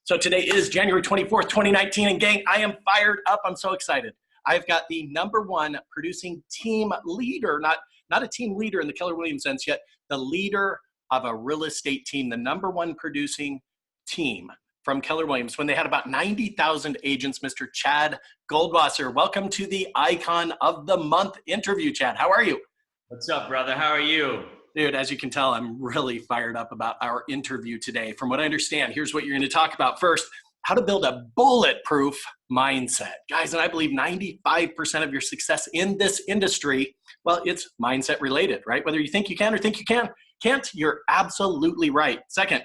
So today is January 24th, 2019, and gang, I am fired up. I'm so excited. I've got the #1 producing team leader, not a team leader in the Keller Williams sense yet, the leader of a real estate team, the #1 producing team from Keller Williams when they had about 90,000 agents, Mr. Chad Goldwasser. Welcome to the Icon of the Month interview, Chad. How are you? What's up, brother? How are you? Dude, as you can tell, I'm really fired up about our interview today. From what I understand, here's what you're going to talk about. First, how to build a bulletproof mindset. Guys, and I believe 95% of your success in this industry, well, it's mindset related, right? Whether you think you can or think you can't, you're absolutely right. Second,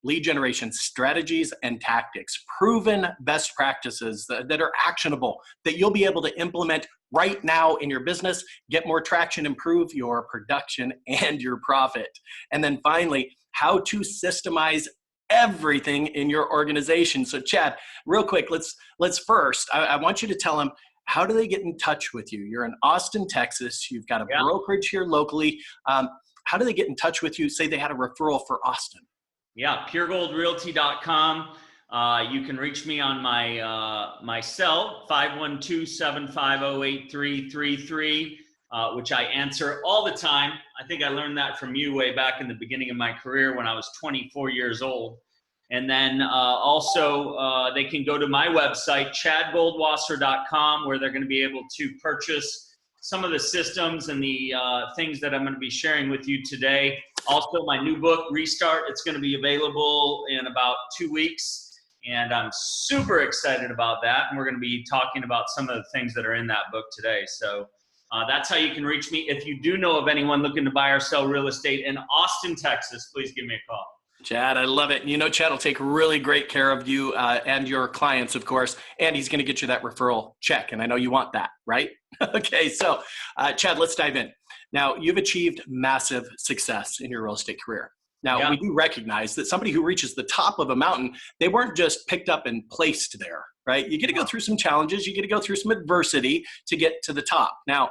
lead generation strategies and tactics, proven best practices that are actionable, that you'll be able to implement right now in your business, get more traction, improve your production and your profit. And then finally, how to systemize everything in your organization. So Chad, real quick, let's first, I want you to tell them, how do they get in touch with you? You're in Austin, Texas. You've got a brokerage here locally. How do they get in touch with you? Say they had a referral for Austin. Yeah, puregoldrealty.com. You can reach me on my cell, 512-750-8333, which I answer all the time. I think I learned that from you way back in the beginning of my career when I was 24 years old. And then also they can go to my website, chadgoldwasser.com, where they're going to be able to purchase some of the systems and the things that I'm going to be sharing with you today. Also, my new book, Restart, it's going to be available in about 2 weeks. And I'm super excited about that. And we're going to be talking about some of the things that are in that book today. So that's how you can reach me. If you do know of anyone looking to buy or sell real estate in Austin, Texas, please give me a call. Chad, I love it. You know, Chad will take really great care of you and your clients, of course, and he's going to get you that referral check. And I know you want that, right? Okay, so Chad, let's dive in. Now, you've achieved massive success in your real estate career. Now, we do recognize that somebody who reaches the top of a mountain, they weren't just picked up and placed there, right? You get to go through some challenges. You get to go through some adversity to get to the top. Now,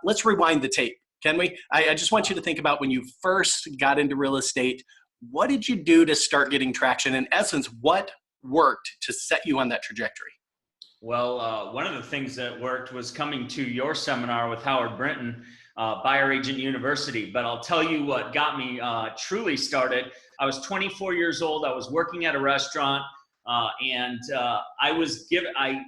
let's rewind the tape, can we? I just want you to think about when you first got into real estate. What did you do to start getting traction? In essence, what worked to set you on that trajectory? Well, one of the things that worked was coming to your seminar with Howard Brinton, Buyer Agent University. But I'll tell you what got me truly started. I was 24 years old. I was working at a restaurant, and I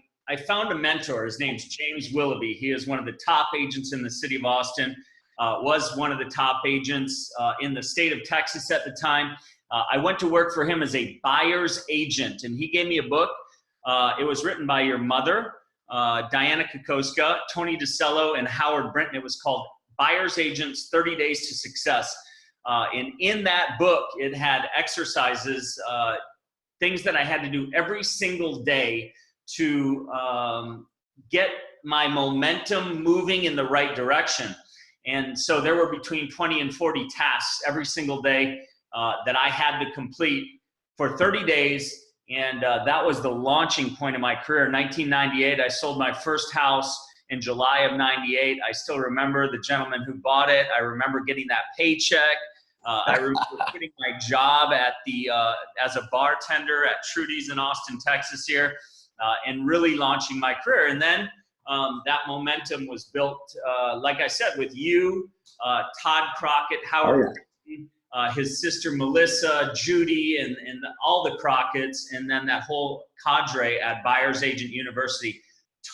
found a mentor. His name's James Willoughby. He is one of the top agents in the city of Austin. Was one of the top agents in the state of Texas at the time. I went to work for him as a buyer's agent, and he gave me a book. It was written by your mother, Diana Kokoska, Tony DeCello, and Howard Brinton. It was called Buyer's Agents, 30 Days to Success. And in that book, it had exercises, things that I had to do every single day to get my momentum moving in the right direction. And so there were between 20 and 40 tasks every single day that I had to complete for 30 days. And that was the launching point of my career. In 1998, I sold my first house in July of 98. I still remember the gentleman who bought it. I remember getting that paycheck. I remember quitting my job at as a bartender at Trudy's in Austin, Texas here, and really launching my career. And then that momentum was built, like I said, with you, Todd Crockett, Howard, his sister Melissa, Judy, and all the Crockett's, and then that whole cadre at Buyer's Agent University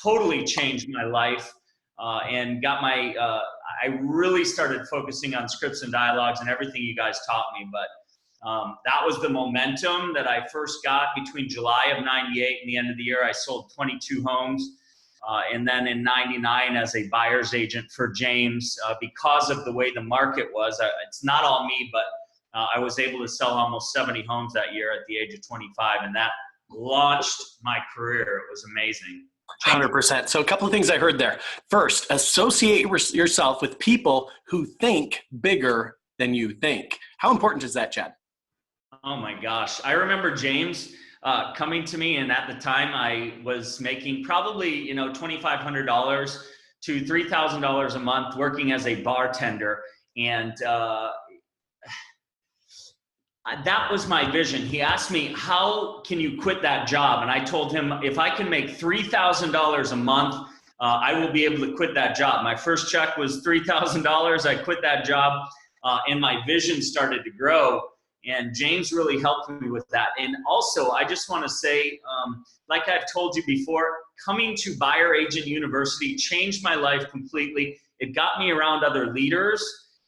totally changed my life and got my, I really started focusing on scripts and dialogues and everything you guys taught me. But that was the momentum that I first got between July of 98 and the end of the year. I sold 22 homes. And then in 99 as a buyer's agent for James, because of the way the market was, it's not all me, but I was able to sell almost 70 homes that year at the age of 25. And that launched my career. It was amazing. 100%. So a couple of things I heard there. First, associate yourself with people who think bigger than you think. How important is that, Chad? Oh my gosh. I remember James coming to me, and at the time I was making probably, $2,500 to $3,000 a month working as a bartender. And that was my vision. He asked me, how can you quit that job? And I told him, if I can make $3,000 a month, I will be able to quit that job. My first check was $3,000. I quit that job, and my vision started to grow. And James really helped me with that. And also, I just want to say, like I've told you before, coming to Buyer Agent University changed my life completely. It got me around other leaders.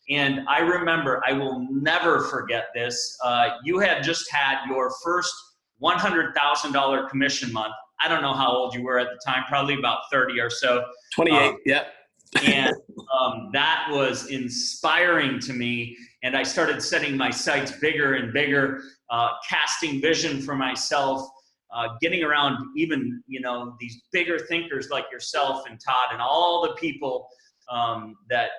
And I remember, I will never forget this. You had just had your first $100,000 commission month. I don't know how old you were at the time, probably about 30 or so. 28, yeah. And that was inspiring to me. And I started setting my sights bigger and bigger, casting vision for myself, getting around even, these bigger thinkers like yourself and Todd and all the people that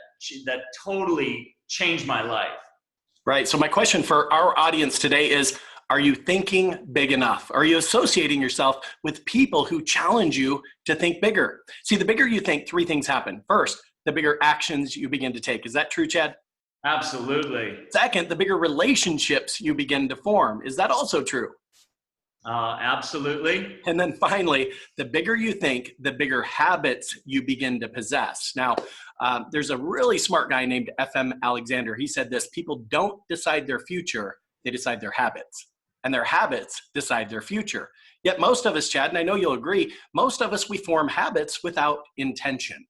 totally changed my life. Right. So my question for our audience today is, are you thinking big enough? Are you associating yourself with people who challenge you to think bigger? See, the bigger you think, three things happen. First, the bigger actions you begin to take. Is that true, Chad? Absolutely. Second, the bigger relationships you begin to form. Is that also true? Absolutely. And then finally, the bigger you think, the bigger habits you begin to possess. Now, there's a really smart guy named F.M. Alexander. He said this: people don't decide their future, they decide their habits. And their habits decide their future. Yet most of us, Chad, and I know you'll agree, most of us, we form habits without intention.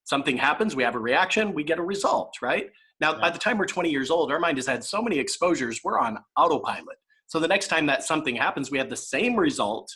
Something happens, we have a reaction, we get a result, right? Now, by the time we're 20 years old, our mind has had so many exposures, we're on autopilot. So the next time that something happens, we have the same result,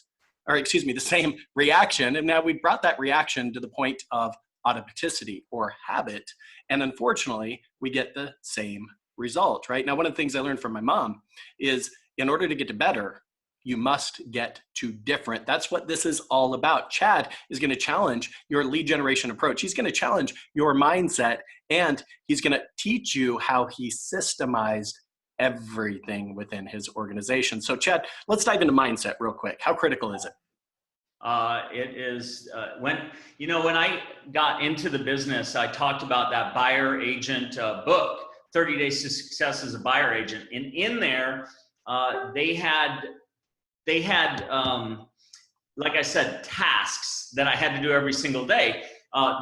or excuse me, the same reaction. And now we brought that reaction to the point of automaticity or habit. And unfortunately, we get the same result, right? Now, one of the things I learned from my mom is, in order to get to better, you must get to different. That's what this is all about. Chad is going to challenge your lead generation approach. He's going to challenge your mindset, and he's going to teach you how he systemized everything within his organization. So Chad, let's dive into mindset real quick. How critical is it? It is when I got into the business, I talked about that buyer agent book, 30 Days to Success as a Buyer Agent. And in there, they had, like I said, tasks that I had to do every single day.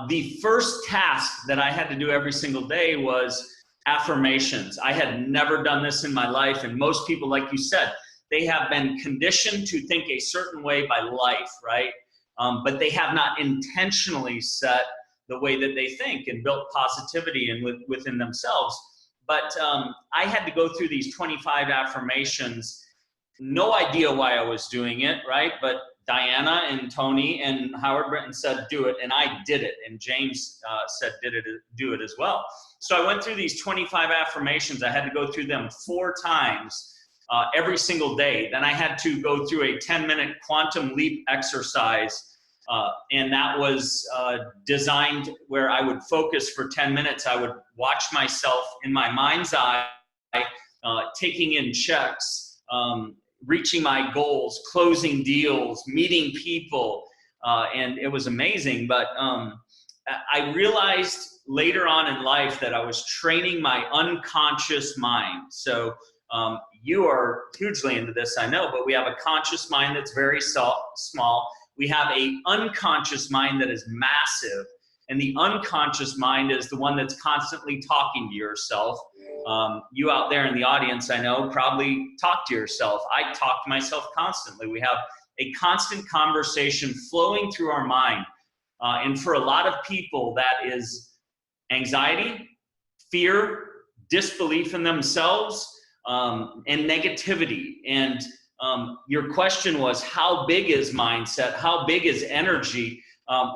The first task that I had to do every single day was affirmations. I had never done this in my life. And most people, like you said, they have been conditioned to think a certain way by life, right? But they have not intentionally set the way that they think and built positivity within themselves. But I had to go through these 25 affirmations. No idea why I was doing it, right? But Diana and Tony and Howard Brinton said, do it. And I did it. And James said, do it as well. So I went through these 25 affirmations. I had to go through them 4 times every single day. Then I had to go through a 10-minute quantum leap exercise. And that was designed where I would focus for 10 minutes. I would watch myself in my mind's eye, taking in checks, reaching my goals, closing deals, meeting people. And it was amazing. But I realized later on in life that I was training my unconscious mind. So you are hugely into this, I know, but we have a conscious mind that's very small. We have a unconscious mind that is massive. And the unconscious mind is the one that's constantly talking to yourself. You out there in the audience, I know, probably talk to yourself. I talk to myself constantly. We have a constant conversation flowing through our mind. And for a lot of people, that is anxiety, fear, disbelief in themselves, and negativity. And your question was, how big is mindset? How big is energy?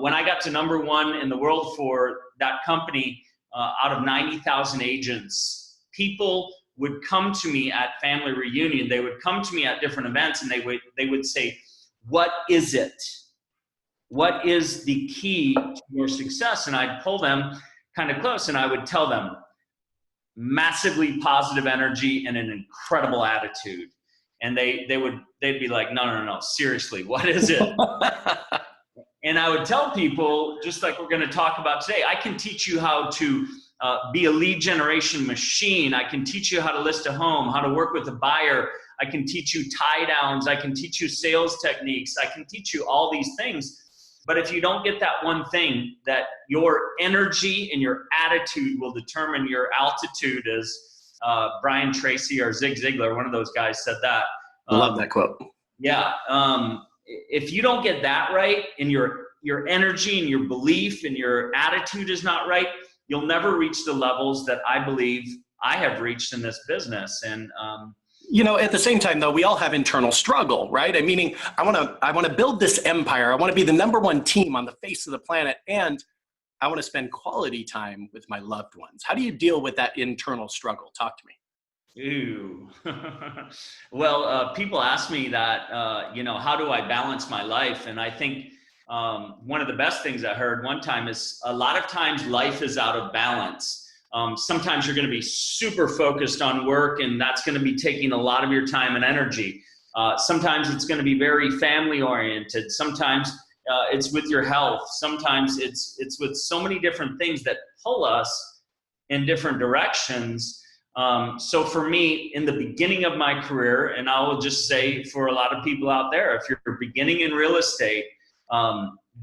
When I got to #1 in the world for that company, out of 90,000 agents, people would come to me at family reunion. They would come to me at different events, and they would say, what is it? What is the key to your success? And I'd pull them kind of close, and I would tell them, massively positive energy and an incredible attitude. And they'd be like, no, seriously, what is it? And I would tell people, just like we're going to talk about today, I can teach you how to be a lead generation machine. I can teach you how to list a home, how to work with a buyer. I can teach you tie downs. I can teach you sales techniques. I can teach you all these things. But if you don't get that one thing, that your energy and your attitude will determine your altitude, as Brian Tracy or Zig Ziglar, one of those guys, said that. I love that quote. Yeah. If you don't get that right, and your energy and your belief and your attitude is not right, you'll never reach the levels that I believe I have reached in this business. And you know, at the same time, though, we all have internal struggle, right? Meaning, I want to build this empire. I want to be the #1 team on the face of the planet, and I want to spend quality time with my loved ones. How do you deal with that internal struggle? Talk to me. Ooh. Well, people ask me that, you know, how do I balance my life? And I think one of the best things I heard one time is, a lot of times life is out of balance. Sometimes you're going to be super focused on work, and that's going to be taking a lot of your time and energy. Sometimes it's going to be very family oriented. Sometimes it's with your health. Sometimes it's with so many different things that pull us in different directions. So for me, in the beginning of my career, and I will just say for a lot of people out there, if you're beginning in real estate,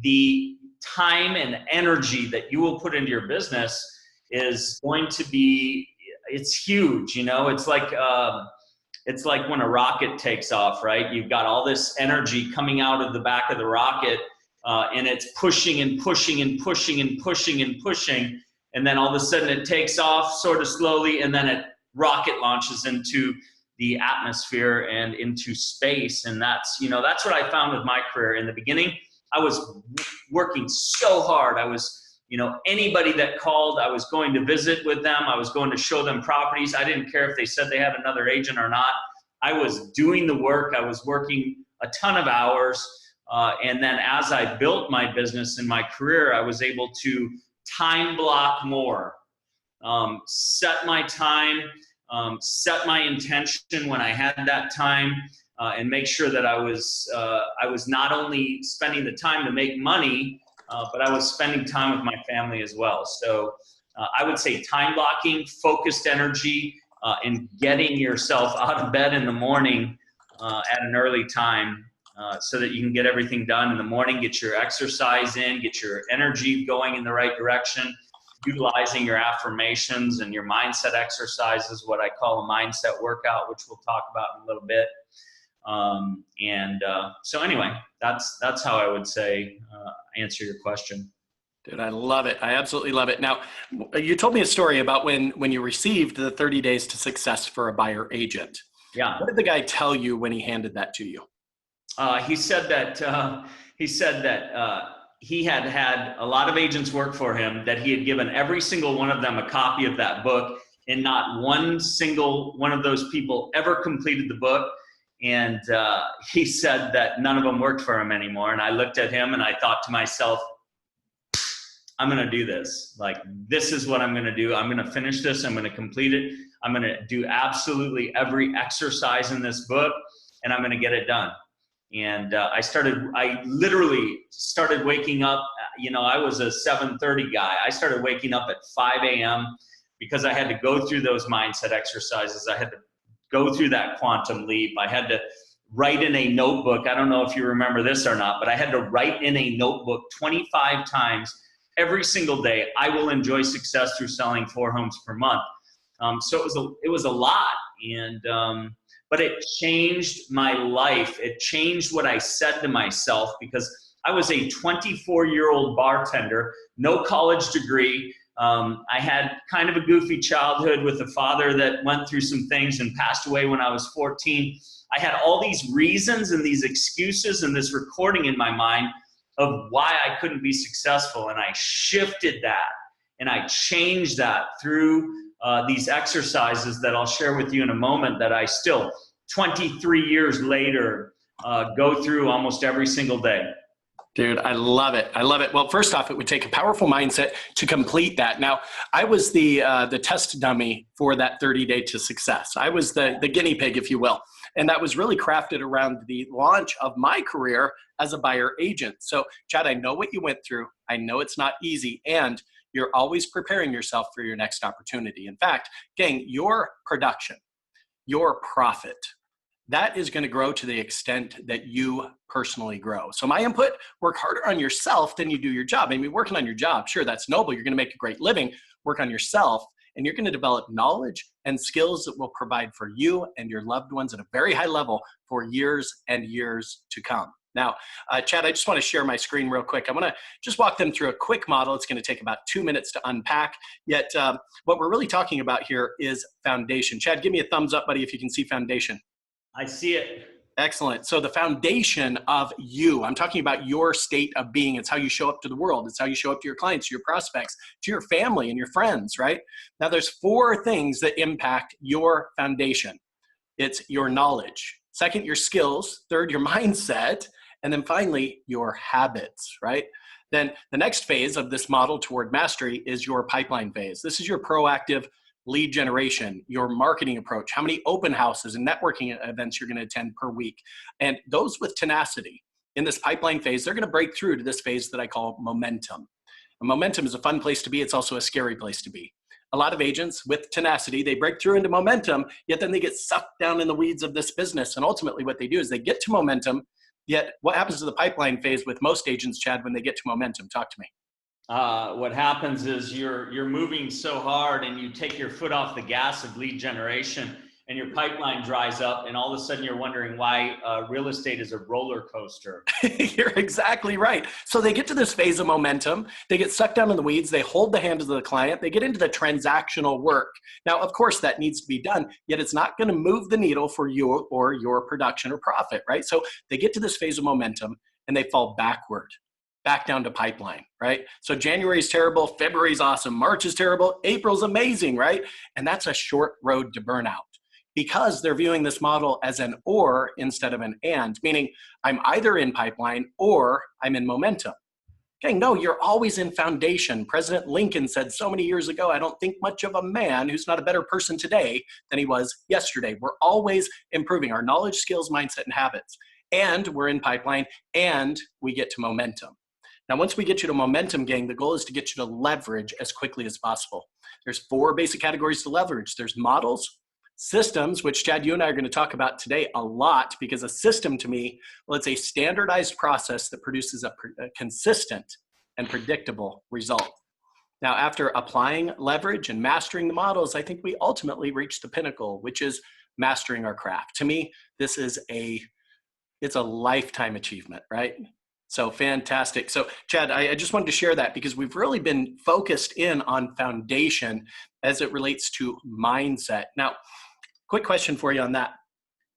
the time and energy that you will put into your business is going to be, it's huge. You know, it's like when a rocket takes off, right? You've got all this energy coming out of the back of the rocket, and it's pushing and pushing and pushing and pushing and pushing. And then all of a sudden it takes off sort of slowly, and then it rocket launches into the atmosphere and into space. And that's, you know, that's what I found with my career. In the beginning, I was working so hard. I was, you know, anybody that called, I was going to visit with them. I was going to show them properties. I didn't care if they said they had another agent or not. I was doing the work. I was working a ton of hours. And then as I built my business and my career, I was able to time block more, set my time, set my intention when I had that time, and make sure that I was not only spending the time to make money, but I was spending time with my family as well. So I would say time blocking, focused energy, and getting yourself out of bed in the morning at an early time, so that you can get everything done in the morning, get your exercise in, get your energy going in the right direction, utilizing your affirmations and your mindset exercises, what I call a mindset workout, which we'll talk about in a little bit. So anyway, that's how I would say answer your question. Dude, I love it. I absolutely love it. Now, you told me a story about when you received the 30 days to success for a buyer agent. Yeah. What did the guy tell you when he handed that to you? He said that he had had a lot of agents work for him, that he had given every single one of them a copy of that book, and not one single one of those people ever completed the book. And he said that none of them worked for him anymore. And I looked at him and I thought to myself, I'm going to do this. Like, this is what I'm going to do. I'm going to finish this. I'm going to complete it. I'm going to do absolutely every exercise in this book, and I'm going to get it done. And I literally started waking up. You know, I was a 7:30 guy. I started waking up at 5 a.m. because I had to go through those mindset exercises. I had to go through that quantum leap. I had to write in a notebook. I don't know if you remember this or not, but I had to write in a notebook 25 times every single day, I will enjoy success through selling 4 homes per month. So it was a lot. But it changed my life. It changed what I said to myself, because I was a 24-year-old bartender, no college degree. I had kind of a goofy childhood with a father that went through some things and passed away when I was 14. I had all these reasons and these excuses and this recording in my mind of why I couldn't be successful. And I shifted that and I changed that through these exercises that I'll share with you in a moment, that I still, 23 years later, go through almost every single day. Dude, I love it. I love it. Well, first off, it would take a powerful mindset to complete that. Now, I was the test dummy for that 30-day to success. I was the guinea pig, if you will. And that was really crafted around the launch of my career as a buyer agent. So, Chad, I know what you went through. I know it's not easy. And you're always preparing yourself for your next opportunity. In fact, gang, your production, your profit, that is going to grow to the extent that you personally grow. So my input, work harder on yourself than you do your job. I mean, working on your job, sure, that's noble. You're going to make a great living. Work on yourself, and you're going to develop knowledge and skills that will provide for you and your loved ones at a very high level for years and years to come. Now, Chad, I just want to share my screen real quick. I want to just walk them through a quick model. It's going to take about 2 minutes to unpack. Yet what we're really talking about here is foundation. Chad, give me a thumbs up, buddy, if you can see foundation. I see it. Excellent. So the foundation of you, I'm talking about your state of being. It's how you show up to the world. It's how you show up to your clients, to your prospects, to your family and your friends, right? Now there's 4 things that impact your foundation. It's your knowledge. Second, your skills. Third, your mindset. And then finally, your habits, right? Then the next phase of this model toward mastery is your pipeline phase. This is your proactive lead generation, your marketing approach, how many open houses and networking events you're going to attend per week. And those with tenacity in this pipeline phase, they're going to break through to this phase that I call momentum. And momentum is a fun place to be. It's also a scary place to be. A lot of agents with tenacity, they break through into momentum, yet then they get sucked down in the weeds of this business. And ultimately what they do is they get to momentum, yet what happens to the pipeline phase with most agents, Chad, when they get to momentum? Talk to me. What happens is you're moving so hard and you take your foot off the gas of lead generation and your pipeline dries up, and all of a sudden you're wondering why real estate is a roller coaster. You're exactly right. So they get to this phase of momentum, they get sucked down in the weeds, they hold the hand of the client, they get into the transactional work. Now, of course, that needs to be done, yet it's not going to move the needle for you or your production or profit, right? So they get to this phase of momentum and they fall backward, back down to pipeline, right? So January is terrible, February is awesome, March is terrible, April's amazing, right? And that's a short road to burnout, because they're viewing this model as an or instead of an and, meaning I'm either in pipeline or I'm in momentum. Okay, no, you're always in foundation. President Lincoln said so many years ago, I don't think much of a man who's not a better person today than he was yesterday. We're always improving our knowledge, skills, mindset, and habits. And we're in pipeline and we get to momentum. Now, once we get you to momentum, gang, the goal is to get you to leverage as quickly as possible. There's 4 basic categories to leverage. There's models, systems, which Chad, you and I are going to talk about today a lot, because a system to me, well, it's a standardized process that produces a consistent and predictable result. Now, after applying leverage and mastering the models, I think we ultimately reach the pinnacle, which is mastering our craft. To me, this is it's a lifetime achievement, right? So fantastic. So Chad, I just wanted to share that because we've really been focused in on foundation as it relates to mindset. Now, quick question for you on that.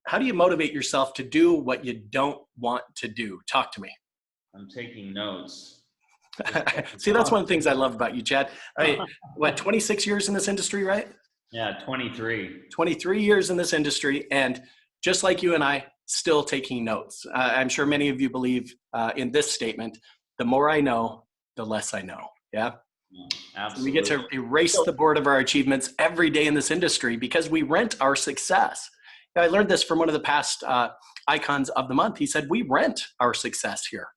How do you motivate yourself to do what you don't want to do? Talk to me. I'm taking notes. See, that's one of the things I love about you, Chad. What, 26 years in this industry, right? Yeah, 23. 23 years in this industry. And just like you and I, still taking notes. I'm sure many of you believe in this statement, the more I know, the less I know. Yeah? Absolutely. So we get to erase the board of our achievements every day in this industry because we rent our success. Now, I learned this from one of the past icons of the month. He said, we rent our success here.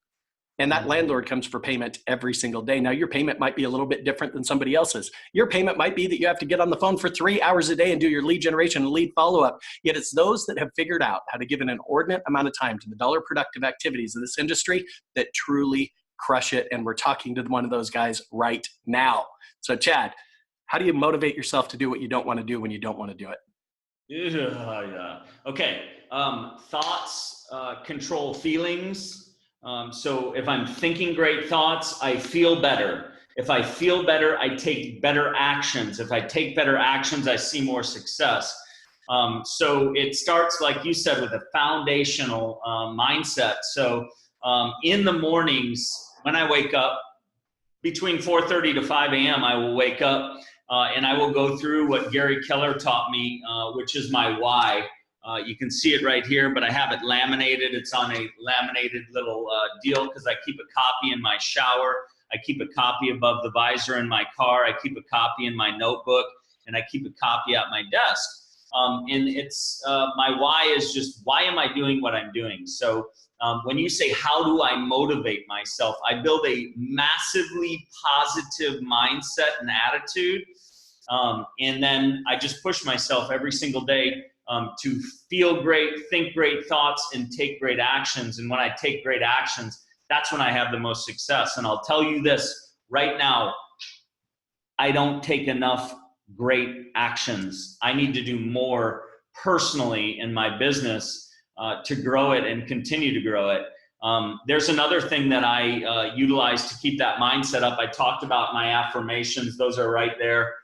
And that landlord comes for payment every single day. Now, your payment might be a little bit different than somebody else's. Your payment might be that you have to get on the phone for 3 hours a day and do your lead generation and lead follow-up. Yet it's those that have figured out how to give an inordinate amount of time to the dollar productive activities of this industry that truly crush it. And we're talking to one of those guys right now. So Chad, how do you motivate yourself to do what you don't want to do when you don't want to do it? Yeah. Okay. Thoughts control feelings. So if I'm thinking great thoughts, I feel better. If I feel better, I take better actions. If I take better actions, I see more success. So it starts, like you said, with a foundational mindset. So in the mornings, when I wake up, between 4:30 to 5 a.m., I will wake up and I will go through what Gary Keller taught me, which is my why. You can see it right here, but I have it laminated. It's on a laminated little deal because I keep a copy in my shower. I keep a copy above the visor in my car. I keep a copy in my notebook, and I keep a copy at my desk. And it's my why is just, why am I doing what I'm doing? So When you say, how do I motivate myself? I build a massively positive mindset and attitude. And then I just push myself every single day to feel great, think great thoughts, and take great actions. And when I take great actions, that's when I have the most success. And I'll tell you this right now, I don't take enough great actions. I need to do more personally in my business to grow it and continue to grow it. There's another thing that I utilize to keep that mindset up. I talked about my affirmations. Those are right there.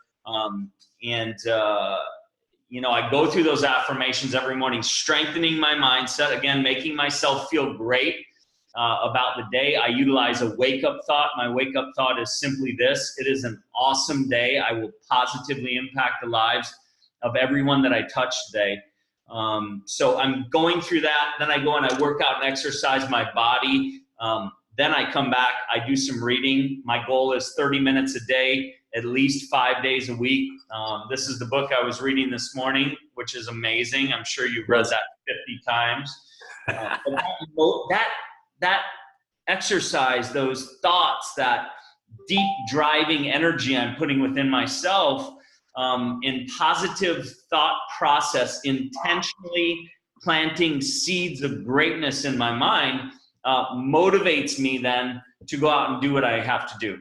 You know, I go through those affirmations every morning, strengthening my mindset, again, making myself feel great about the day. I utilize a wake-up thought. My wake-up thought is simply this: it is an awesome day. I will positively impact the lives of everyone that I touch today. So I'm going through that. Then I go and I work out and exercise my body. Then I come back, I do some reading. My goal is 30 minutes a day, at least 5 days a week. This is the book I was reading this morning, which is amazing. I'm sure you've read that 50 times. That exercise, those thoughts, that deep driving energy I'm putting within myself, in positive thought process, intentionally planting seeds of greatness in my mind, motivates me then to go out and do what I have to do.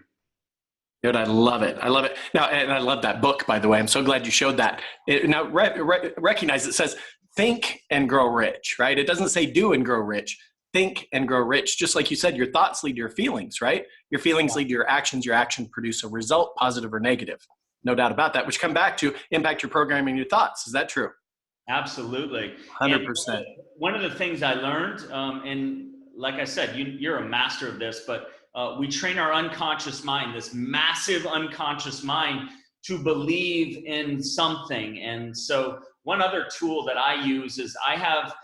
Good. I love it. I love it. Now, and I love that book, by the way. I'm so glad you showed that. Now, recognize it says think and grow rich, right? It doesn't say do and grow rich. Think and grow rich. Just like you said, your thoughts lead to your feelings, right? Your feelings lead to your actions. Your action produce a result, positive or negative. No doubt about that, which come back to impact your programming, your thoughts. Is that true? Absolutely. 100%. And one of the things I learned, and like I said, you're a master of this, but we train our unconscious mind, this massive unconscious mind, to believe in something. And so one other tool that I use is I have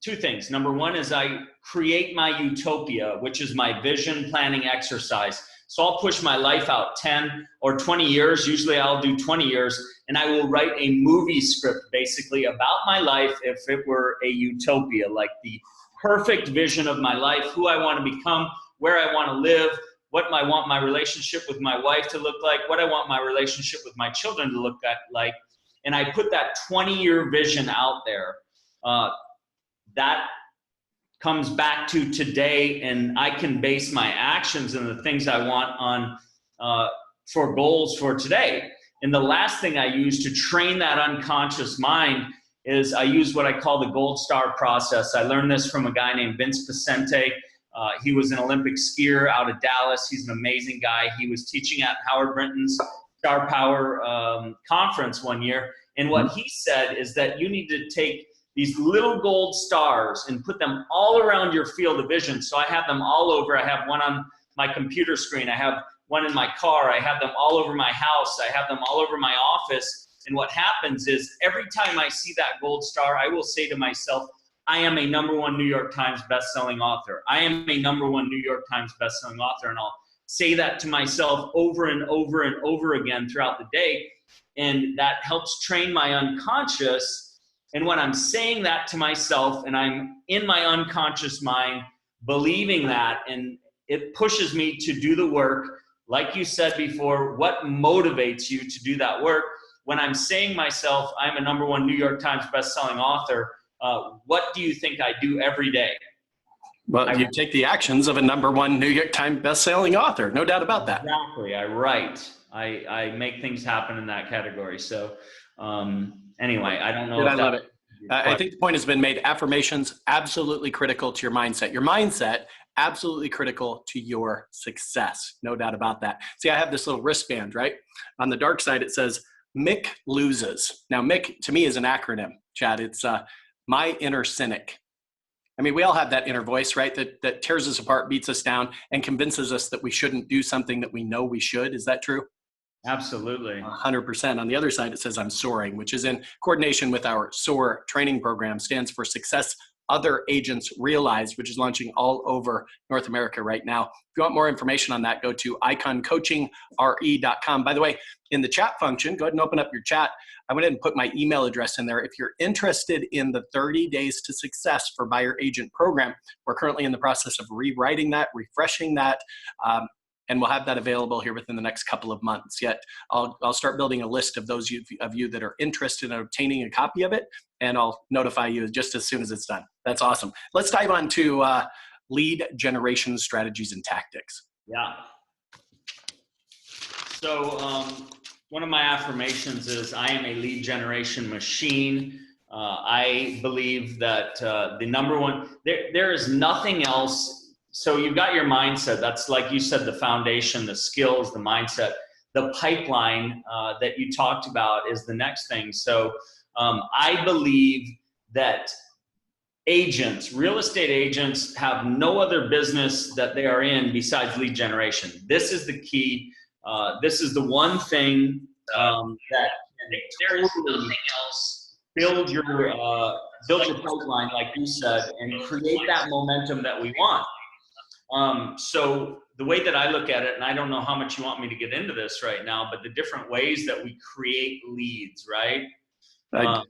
two things. Number one is I create my utopia, which is my vision planning exercise. So I'll push my life out 10 or 20 years. Usually I'll do 20 years, and I will write a movie script basically about my life if it were a utopia, like the perfect vision of my life, who I want to become, where I want to live, what I want my relationship with my wife to look like, what I want my relationship with my children to look like. And I put that 20-year vision out there. That comes back to today, and I can base my actions and the things I want on for goals for today. And the last thing I use to train that unconscious mind is I use what I call the gold star process. I learned this from a guy named Vince Pacente. He was an Olympic skier out of Dallas. He's an amazing guy. He was teaching at Howard Brinton's Star Power conference one year. And what he said is that you need to take these little gold stars and put them all around your field of vision. So I have them all over. I have one on my computer screen. I have one in my car. I have them all over my house. I have them all over my office. And what happens is every time I see that gold star, I will say to myself, I am a #1 New York Times bestselling author. I am a #1 New York Times bestselling author. And I'll say that to myself over and over and over again throughout the day. And that helps train my unconscious. And when I'm saying that to myself and I'm in my unconscious mind, believing that, and it pushes me to do the work, like you said before, what motivates you to do that work? When I'm saying myself, I'm a #1 New York Times bestselling author, what do you think I do every day? Well, you take the actions of a #1 New York Times bestselling author. No doubt about that. Exactly. I write. I make things happen in that category. So anyway, I don't know. I love it. I think the point has been made. Affirmations, absolutely critical to your mindset. Your mindset, absolutely critical to your success. No doubt about that. See, I have this little wristband, right? On the dark side, it says, Mick loses. Now, Mick, to me, is an acronym, Chad. It's my inner cynic. I mean, we all have that inner voice, right? That tears us apart, beats us down, and convinces us that we shouldn't do something that we know we should. Is that true? Absolutely. 100%. On the other side, it says I'm soaring, which is in coordination with our SOAR training program, stands for Success other agents realize, which is launching all over North America right now. If you want more information on that, go to iconcoachingrE.com. By the way, in the chat function, go ahead and open up your chat. I went ahead and put my email address in there. If you're interested in the 30 Days to Success for Buyer Agent program, we're currently in the process of rewriting that, refreshing that, and we'll have that available here within the next couple of months. Yet I'll start building a list of those of you that are interested in obtaining a copy of it, and I'll notify you just as soon as it's done. That's awesome. Let's dive on to lead generation strategies and tactics. Yeah. So one of my affirmations is I am a lead generation machine. I believe that the number one, there is nothing else. So you've got your mindset. That's, like you said, the foundation, the skills, the mindset. The pipeline that you talked about is the next thing. So I believe that real estate agents have no other business that they are in besides lead generation. This is the key. This is the one thing that there is nothing else. Build your pipeline, like you said, and create that momentum that we want. So the way that I look at it, and I don't know how much you want me to get into this right now, but the different ways that we create leads, right?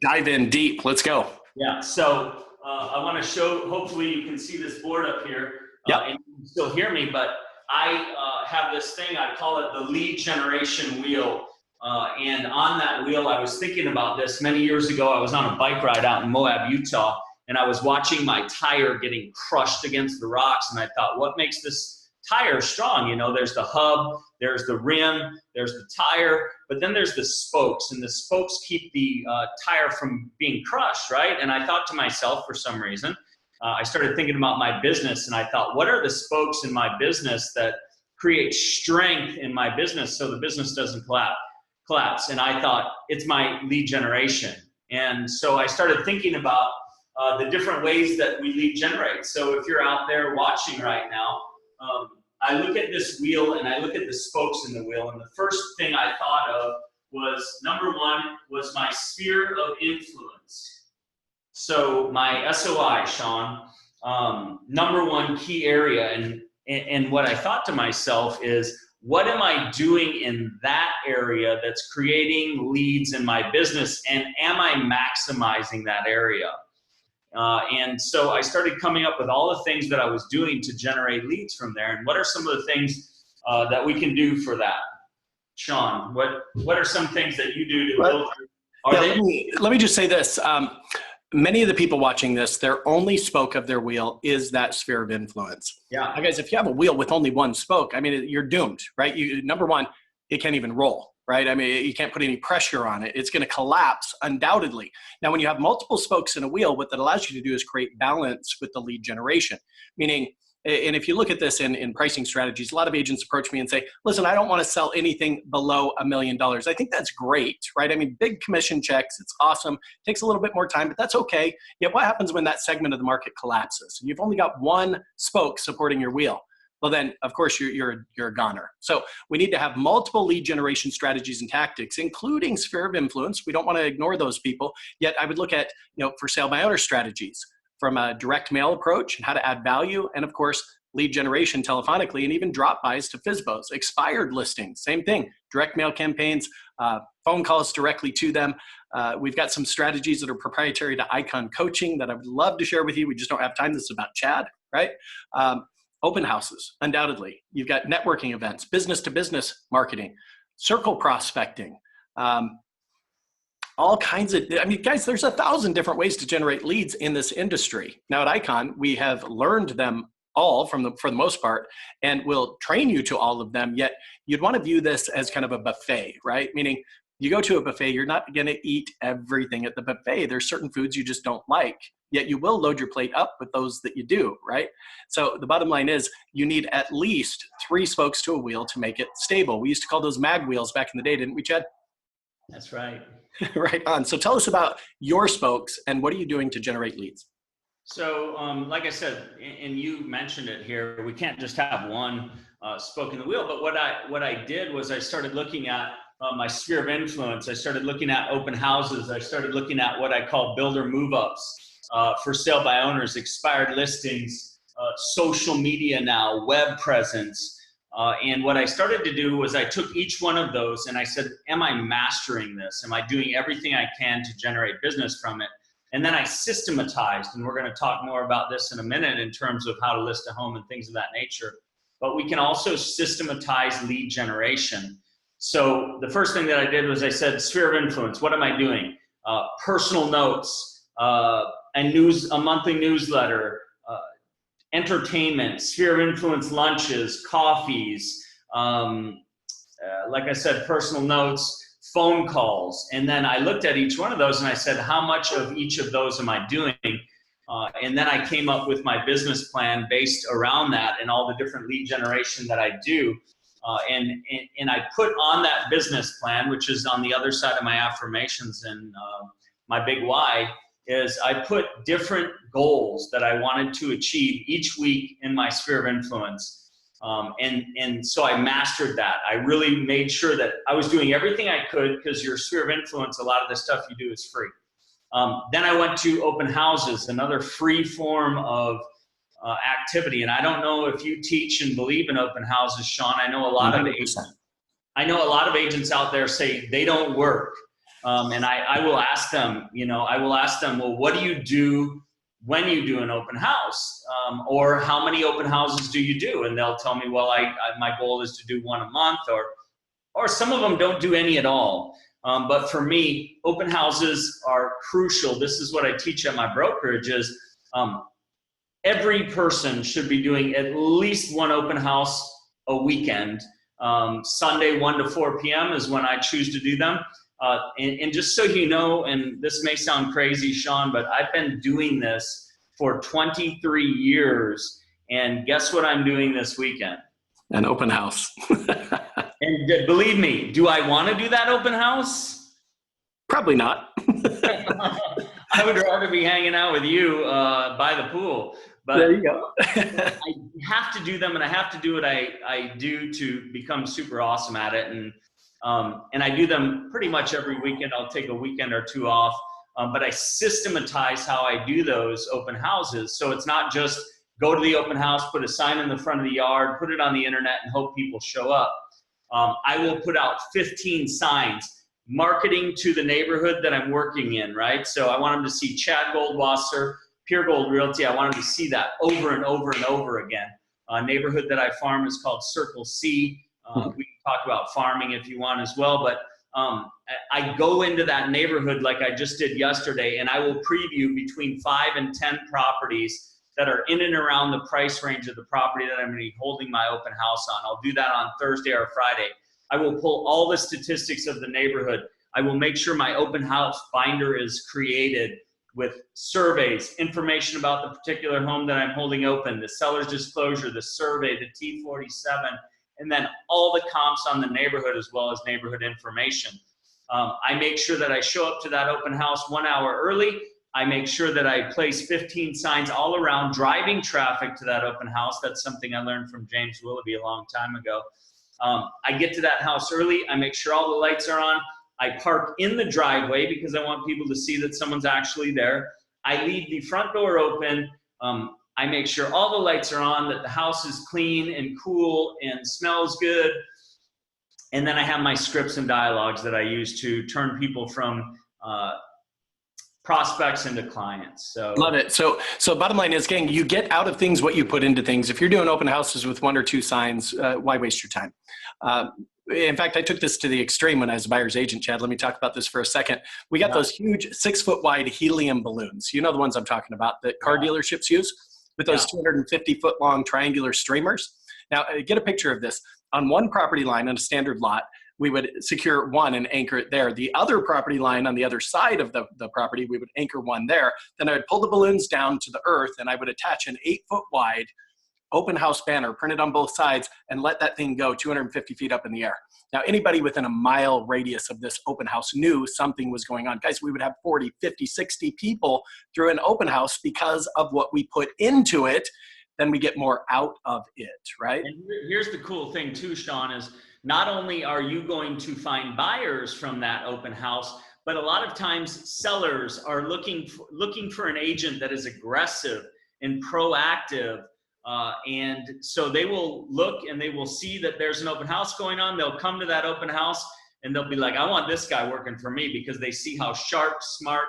Dive in deep. Let's go. Yeah. So I want to show, hopefully you can see this board up here. And you can still hear me, but I have this thing, I call it the lead generation wheel. And on that wheel, I was thinking about this many years ago. I was on a bike ride out in Moab, Utah, and I was watching my tire getting crushed against the rocks. And I thought, what makes this tire strong? You know, there's the hub, there's the rim, there's the tire, but then there's the spokes, and the spokes keep the tire from being crushed, right? And I thought to myself, for some reason, I started thinking about my business, and I thought, what are the spokes in my business that create strength in my business so the business doesn't collapse? And I thought, it's my lead generation. And so I started thinking about the different ways that we lead generate. So if you're out there watching right now, I look at this wheel and I look at the spokes in the wheel, and the first thing I thought of was, number one, was my sphere of influence. So my SOI, Sean, number one key area, and what I thought to myself is, what am I doing in that area that's creating leads in my business, and am I maximizing that area? And so I started coming up with all the things that I was doing to generate leads from there. And what are some of the things that we can do for that? Sean, what are some things that you do to build? Let me just say this. Many of the people watching this, their only spoke of their wheel is that sphere of influence. Yeah. Now, guys, if you have a wheel with only one spoke, I mean, you're doomed, right? Number one, it can't even roll. Right? I mean, you can't put any pressure on it. It's going to collapse undoubtedly. Now, when you have multiple spokes in a wheel, what that allows you to do is create balance with the lead generation. Meaning, and if you look at this in pricing strategies, a lot of agents approach me and say, listen, I don't want to sell anything below $1 million. I think that's great, right? I mean, big commission checks, it's awesome. It takes a little bit more time, but that's okay. Yet what happens when that segment of the market collapses? And you've only got one spoke supporting your wheel. Well, then, of course, you're a goner. So we need to have multiple lead generation strategies and tactics, including sphere of influence. We don't want to ignore those people. Yet I would look at, for sale by owner strategies, from a direct mail approach and how to add value, and of course, lead generation telephonically, and even drop buys to FSBOs, expired listings, same thing, direct mail campaigns, phone calls directly to them. We've got some strategies that are proprietary to Icon Coaching that I would love to share with you. We just don't have time. This is about Chad, right? Open houses, undoubtedly. You've got networking events, business-to-business marketing, circle prospecting, all kinds of, I mean, guys, there's 1,000 different ways to generate leads in this industry. Now at Icon, we have learned them all for the most part, and we'll train you to all of them, yet you'd want to view this as kind of a buffet, right? Meaning you go to a buffet, you're not going to eat everything at the buffet. There's certain foods you just don't like, yet you will load your plate up with those that you do, right? So the bottom line is you need at least 3 spokes to a wheel to make it stable. We used to call those mag wheels back in the day, didn't we, Chad? That's right. Right on. So tell us about your spokes and what are you doing to generate leads? So like I said, and you mentioned it here, we can't just have one spoke in the wheel, but what I did was I started looking at my sphere of influence. I started looking at open houses. I started looking at what I call builder move-ups. for sale by owners, expired listings, social media now, web presence. And what I started to do was I took each one of those and I said, am I mastering this? Am I doing everything I can to generate business from it? And then I systematized, and we're going to talk more about this in a minute in terms of how to list a home and things of that nature. But we can also systematize lead generation. So the first thing that I did was I said, sphere of influence, what am I doing? Personal notes, a monthly newsletter, entertainment, sphere of influence lunches, coffees, like I said, personal notes, phone calls. And then I looked at each one of those and I said, how much of each of those am I doing? And then I came up with my business plan based around that and all the different lead generation that I do. And I put on that business plan, which is on the other side of my affirmations and my big why, is I put different goals that I wanted to achieve each week in my sphere of influence. And so I mastered that. I really made sure that I was doing everything I could, because your sphere of influence, a lot of the stuff you do is free. Then I went to open houses, another free form of activity. And I don't know if you teach and believe in open houses, Sean. I know a lot 100%. of agents out there say they don't work. And I will ask them, well, what do you do when you do an open house? Or how many open houses do you do? And they'll tell me, well, my goal is to do one a month, or some of them don't do any at all. But for me, open houses are crucial. This is what I teach at my brokerage is, every person should be doing at least one open house a weekend. Sunday, 1 to 4 p.m. is when I choose to do them. And just so you know, and this may sound crazy, Sean, but I've been doing this for 23 years. And guess what I'm doing this weekend? An open house. And believe me, do I want to do that open house? Probably not. I would rather be hanging out with you by the pool. But there you go. I have to do them, and I have to do what I do to become super awesome at it. And I do them pretty much every weekend. I'll take a weekend or two off. But I systematize how I do those open houses. So it's not just go to the open house, put a sign in the front of the yard, put it on the internet, and hope people show up. I will put out 15 signs, marketing to the neighborhood that I'm working in, right? So I want them to see Chad Goldwasser, Pure Gold Realty. I want them to see that over and over and over again. A neighborhood that I farm is called Circle C. We can talk about farming if you want as well, but I go into that neighborhood like I just did yesterday, and I will preview between 5 and 10 properties that are in and around the price range of the property that I'm going to be holding my open house on. I'll do that on Thursday or Friday. I will pull all the statistics of the neighborhood. I will make sure my open house binder is created with surveys, information about the particular home that I'm holding open, the seller's disclosure, the survey, the T47, and then all the comps on the neighborhood as well as neighborhood information. I make sure that I show up to that open house 1 hour early. I make sure that I place 15 signs all around, driving traffic to that open house. That's something I learned from James Willoughby a long time ago. I get to that house early. I make sure all the lights are on. I park in the driveway because I want people to see that someone's actually there. I leave the front door open. I make sure all the lights are on, that the house is clean and cool and smells good. And then I have my scripts and dialogues that I use to turn people from prospects into clients. So love it. So bottom line is, gang, you get out of things what you put into things. If you're doing open houses with 1 or 2 signs, why waste your time? In fact, I took this to the extreme when I was a buyer's agent, Chad. Let me talk about this for a second. We got those huge 6-foot wide helium balloons. You know the ones I'm talking about that car dealerships use, with those 250-foot long triangular streamers. Now, get a picture of this. On one property line on a standard lot, we would secure one and anchor it there. The other property line on the other side of the property, we would anchor one there. Then I would pull the balloons down to the earth, and I would attach an 8-foot wide open house banner printed on both sides and let that thing go 250 feet up in the air. Now, anybody within a mile radius of this open house knew something was going on. Guys, we would have 40, 50, 60 people through an open house because of what we put into it. Then we get more out of it, right? And here's the cool thing too, Sean, is not only are you going to find buyers from that open house, But a lot of times sellers are looking for an agent that is aggressive and proactive. And so they will look and they will see that there's an open house going on. They'll come to that open house and they'll be like, I want this guy working for me, because they see how sharp, smart,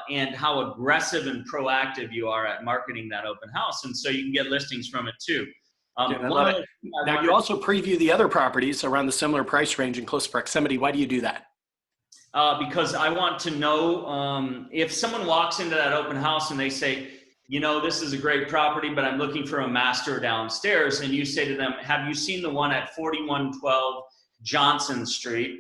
and how aggressive and proactive you are at marketing that open house. And so you can get listings from it too. I love it. Now, you also preview the other properties around the similar price range in close proximity. Why do you do that? Because I want to know if someone walks into that open house and they say, you know, this is a great property, but I'm looking for a master downstairs. And you say to them, have you seen the one at 4112 Johnson Street?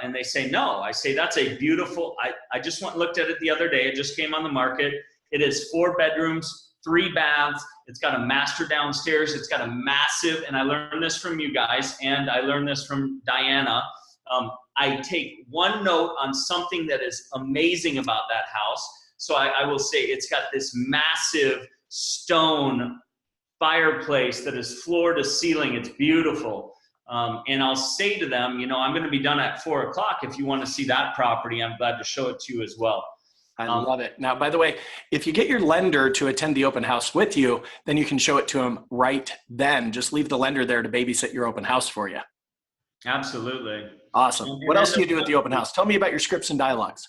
And they say, no. I say, that's a beautiful, I just looked at it the other day. It just came on the market. It is 4 bedrooms, 3 baths. It's got a master downstairs. It's got a massive, and I learned this from you guys, and I learned this from Diana. I take one note on something that is amazing about that house. So I will say it's got this massive stone fireplace that is floor to ceiling. It's beautiful. And I'll say to them, you know, I'm going to be done at 4 o'clock. If you want to see that property, I'm glad to show it to you as well. I love it. Now, by the way, if you get your lender to attend the open house with you, then you can show it to them right then. Just leave the lender there to babysit your open house for you. Absolutely. Awesome. What else do you do at the open house? Tell me about your scripts and dialogues.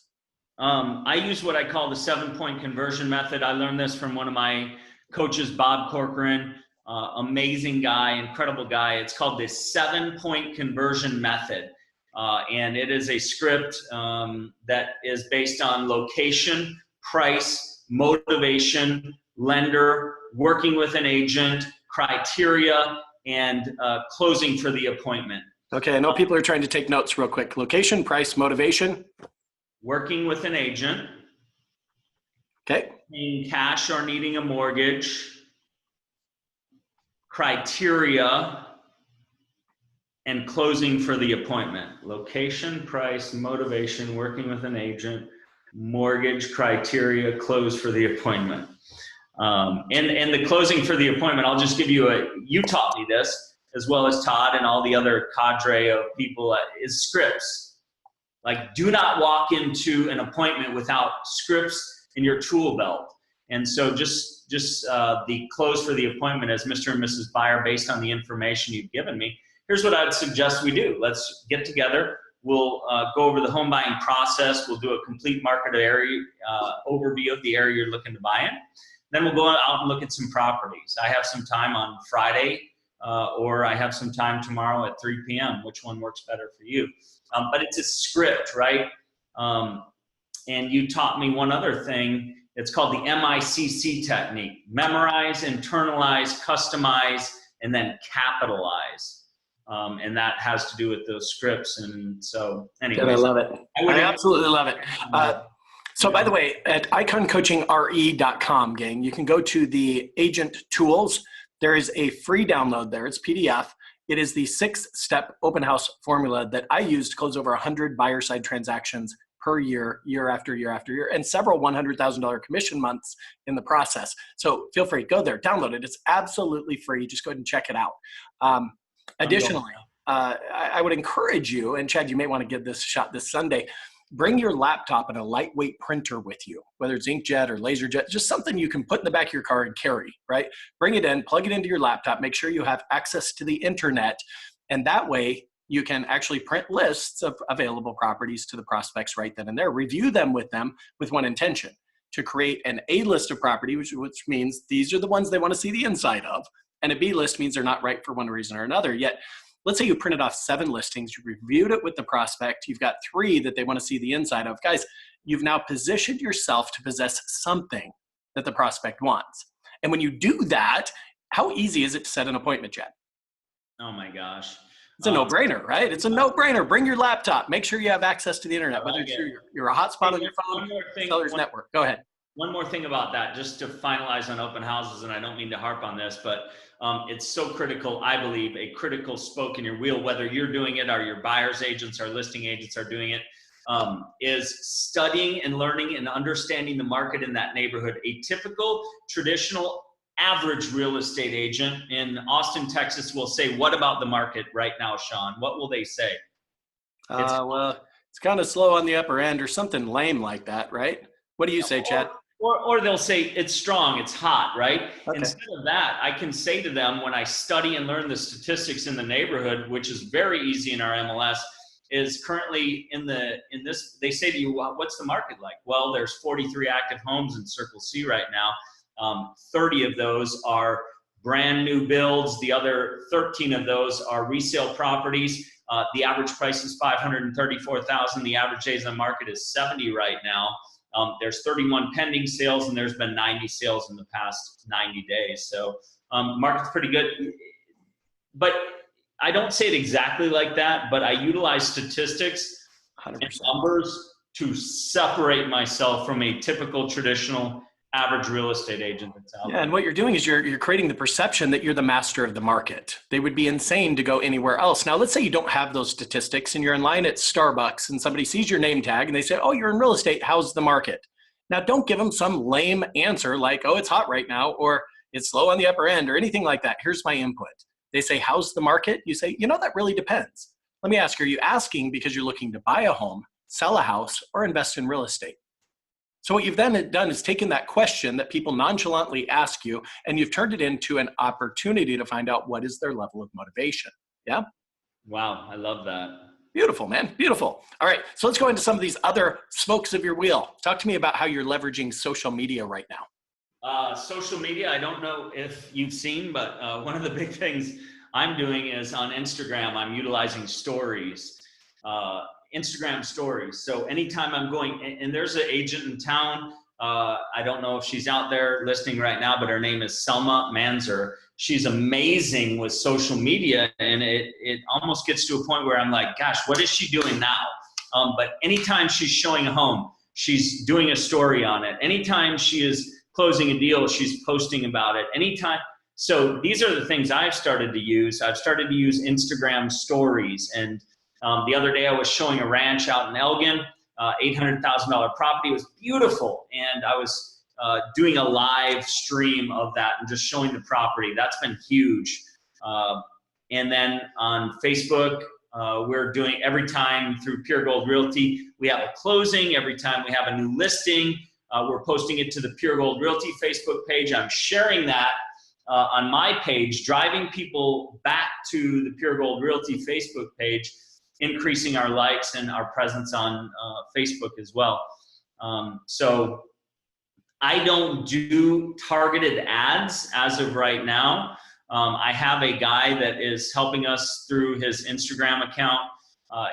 I use what I call the 7-point conversion method. I learned this from one of my coaches, Bob Corcoran. Amazing guy, incredible guy. It's called the 7-point conversion method. And it is a script that is based on location, price, motivation, lender, working with an agent, criteria, and closing for the appointment. Okay, I know people are trying to take notes real quick. Location, price, motivation. Working with an agent. Okay. Paying cash or needing a mortgage. Criteria, and closing for the appointment. Location, price, motivation, working with an agent, mortgage, criteria, close for the appointment. And the closing for the appointment, I'll just give you you taught me this, as well as Todd and all the other cadre of people, is scripts. Like, do not walk into an appointment without scripts in your tool belt. And so just the close for the appointment as Mr. and Mrs. Buyer, based on the information you've given me, here's what I would suggest we do. Let's get together. We'll go over the home buying process. We'll do a complete market area overview of the area you're looking to buy in. Then we'll go out and look at some properties. I have some time on Friday, or I have some time tomorrow at 3 p.m. Which one works better for you? But it's a script, right? And you taught me one other thing. It's called the MICC technique. Memorize, internalize, customize, and then capitalize. And that has to do with those scripts. And so anyway. I love it. I absolutely love it. So by the way, at iconcoachingrE.com, gang, you can go to the agent tools. There is a free download there. It's PDF. It is the 6-step open house formula that I use to close over 100 buyer side transactions per year, year after year after year, and several $100,000 commission months in the process. So feel free, go there, download it. It's absolutely free. Just go ahead and check it out. Additionally, I would encourage you, and Chad, you may want to give this a shot this Sunday, bring your laptop and a lightweight printer with you, whether it's inkjet or laserjet, just something you can put in the back of your car and carry, right? Bring it in, plug it into your laptop, make sure you have access to the internet, and that way you can actually print lists of available properties to the prospects right then and there. Review them with one intention, to create an A list of property, which means these are the ones they want to see the inside of, and a B list means they're not right for one reason or another. Yet, let's say you printed off 7 listings, you reviewed it with the prospect, you've got 3 that they want to see the inside of. Guys, you've now positioned yourself to possess something that the prospect wants. And when you do that, how easy is it to set an appointment, Chad? Oh my gosh. It's a no-brainer, right? It's a no-brainer. Bring your laptop. Make sure you have access to the internet, whether it's you're a hotspot on your phone, seller's network. Go ahead. One more thing about that, just to finalize on open houses, and I don't mean to harp on this, but it's so critical, I believe, a critical spoke in your wheel, whether you're doing it or your buyer's agents or listing agents are doing it, is studying and learning and understanding the market in that neighborhood. A typical, traditional, average real estate agent in Austin, Texas will say, what about the market right now, Sean? What will they say? Well, It's kind of slow on the upper end or something lame like that, right? What do you say, Chad? Or they'll say it's strong, it's hot, right? Okay. Instead of that, I can say to them when I study and learn the statistics in the neighborhood, which is very easy in our MLS, is currently in this, they say to you, well, what's the market like? Well, there's 43 active homes in Circle C right now. 30 of those are brand new builds. The other 13 of those are resale properties. The average price is $534,000. The average days on market is 70 right now. There's 31 pending sales, and there's been 90 sales in the past 90 days. So market's pretty good. But I don't say it exactly like that, but I utilize statistics 100%. and numbers to separate myself from a typical traditional average real estate agent that's out there. And what you're doing is you're creating the perception that you're the master of the market. They would be insane to go anywhere else. Now, let's say you don't have those statistics and you're in line at Starbucks and somebody sees your name tag and they say, oh, you're in real estate. How's the market? Now, don't give them some lame answer like, oh, it's hot right now, or it's slow on the upper end, or anything like that. Here's my input. They say, how's the market? You say, that really depends. Let me ask you, are you asking because you're looking to buy a home, sell a house, or invest in real estate? So what you've then done is taken that question that people nonchalantly ask you, and you've turned it into an opportunity to find out what is their level of motivation. Yeah? Wow, I love that. Beautiful, man. Beautiful. All right, so let's go into some of these other spokes of your wheel. Talk to me about how you're leveraging social media right now. Social media, I don't know if you've seen, but one of the big things I'm doing is on Instagram, I'm utilizing stories. Instagram stories. So anytime I'm going, and there's an agent in town, I don't know if she's out there listening right now, but her name is Selma Manzer. She's amazing with social media, and it almost gets to a point where I'm like, gosh, what is she doing now? But anytime she's showing a home, she's doing a story on it. Anytime she is closing a deal, she's posting about it. Anytime. So these are the things I've started to use. I've started to use Instagram stories, and the other day I was showing a ranch out in Elgin, $800,000 property. It was beautiful. And I was doing a live stream of that and just showing the property. That's been huge. And then on Facebook, we're doing every time through Pure Gold Realty, we have a closing. Every time we have a new listing, we're posting it to the Pure Gold Realty Facebook page. I'm sharing that on my page, driving people back to the Pure Gold Realty Facebook page, increasing our likes and our presence on Facebook as well. So I don't do targeted ads as of right now. I have a guy that is helping us through his Instagram account.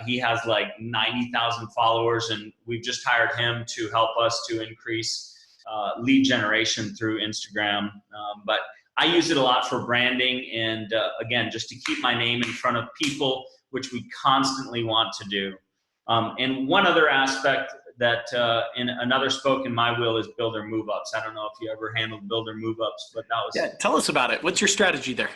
He has like 90,000 followers, and we've just hired him to help us to increase lead generation through Instagram. But I use it a lot for branding and, again, just to keep my name in front of people, which we constantly want to do. And one other aspect that in another spoke in my wheel is builder move-ups. I don't know if you ever handled builder move-ups, but that was... Yeah, tell us about it. What's your strategy there?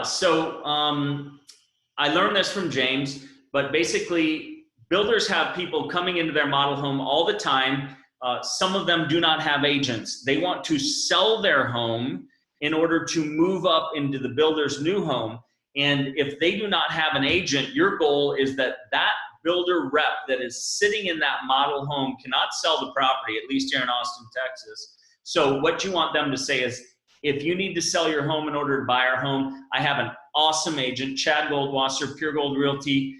So I learned this from James, but basically builders have people coming into their model home all the time. Some of them do not have agents. They want to sell their home in order to move up into the builder's new home. And if they do not have an agent, your goal is that that builder rep that is sitting in that model home cannot sell the property, at least here in Austin, Texas. So what you want them to say is, if you need to sell your home in order to buy our home, I have an awesome agent, Chad Goldwasser, Pure Gold Realty.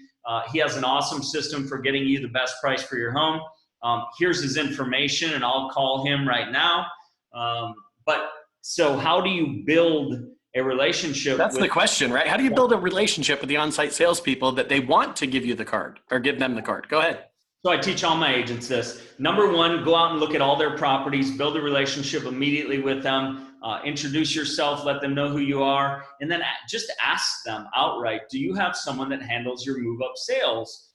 He has an awesome system for getting you the best price for your home. Here's his information, and I'll call him right now. So how do you build a relationship? That's the question, right? How do you build a relationship with the on-site salespeople that they want to give you the card or give them the card? Go ahead. So I teach all my agents this. Number one, go out and look at all their properties, build a relationship immediately with them, introduce yourself, let them know who you are, and then just ask them outright, do you have someone that handles your move-up sales?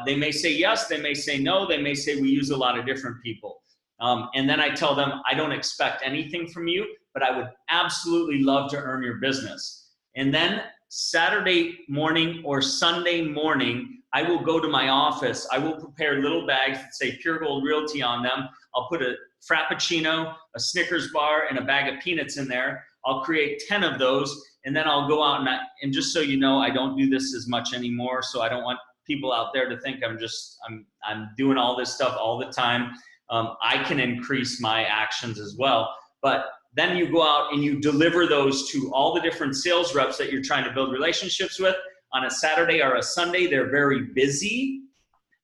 They may say yes, they may say no, they may say we use a lot of different people. And then I tell them, I don't expect anything from you, but I would absolutely love to earn your business. And then Saturday morning or Sunday morning, I will go to my office. I will prepare little bags that say Pure Gold Realty on them. I'll put a Frappuccino, a Snickers bar, and a bag of peanuts in there. I'll create 10 of those, and then I'll go out and just so you know, I don't do this as much anymore, so I don't want people out there to think I'm doing all this stuff all the time. I can increase my actions as well. But then you go out and you deliver those to all the different sales reps that you're trying to build relationships with on a Saturday or a Sunday. They're very busy,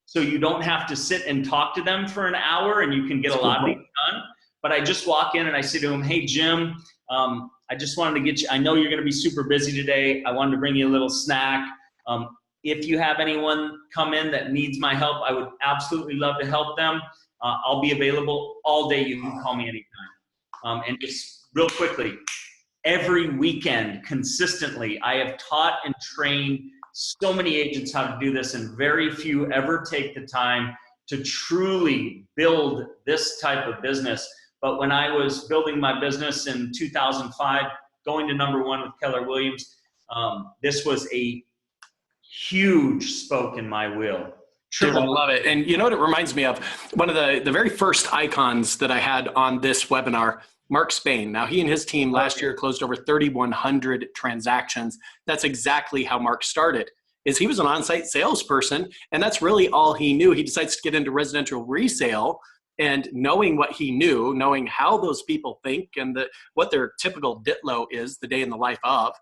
so you don't have to sit and talk to them for an hour, and you can get a lot of things done. But I just walk in and I say to them, hey, Jim, I just wanted to get you, I know you're going to be super busy today. I wanted to bring you a little snack. If you have anyone come in that needs my help, I would absolutely love to help them. I'll be available all day. You can call me anytime. And just real quickly, every weekend, consistently, I have taught and trained so many agents how to do this, and very few ever take the time to truly build this type of business. But when I was building my business in 2005, going to #1 with Keller Williams, this was a huge spoke in my wheel. Dude, I love it. And you know what it reminds me of? One of the very first icons that I had on this webinar, Mark Spain. Now, he and his team last year closed over 3,100 transactions. That's exactly how Mark started. Is he was an on-site salesperson, and that's really all he knew. He decides to get into residential resale, and knowing what he knew, knowing how those people think and what their typical ditlow is the day in the life of,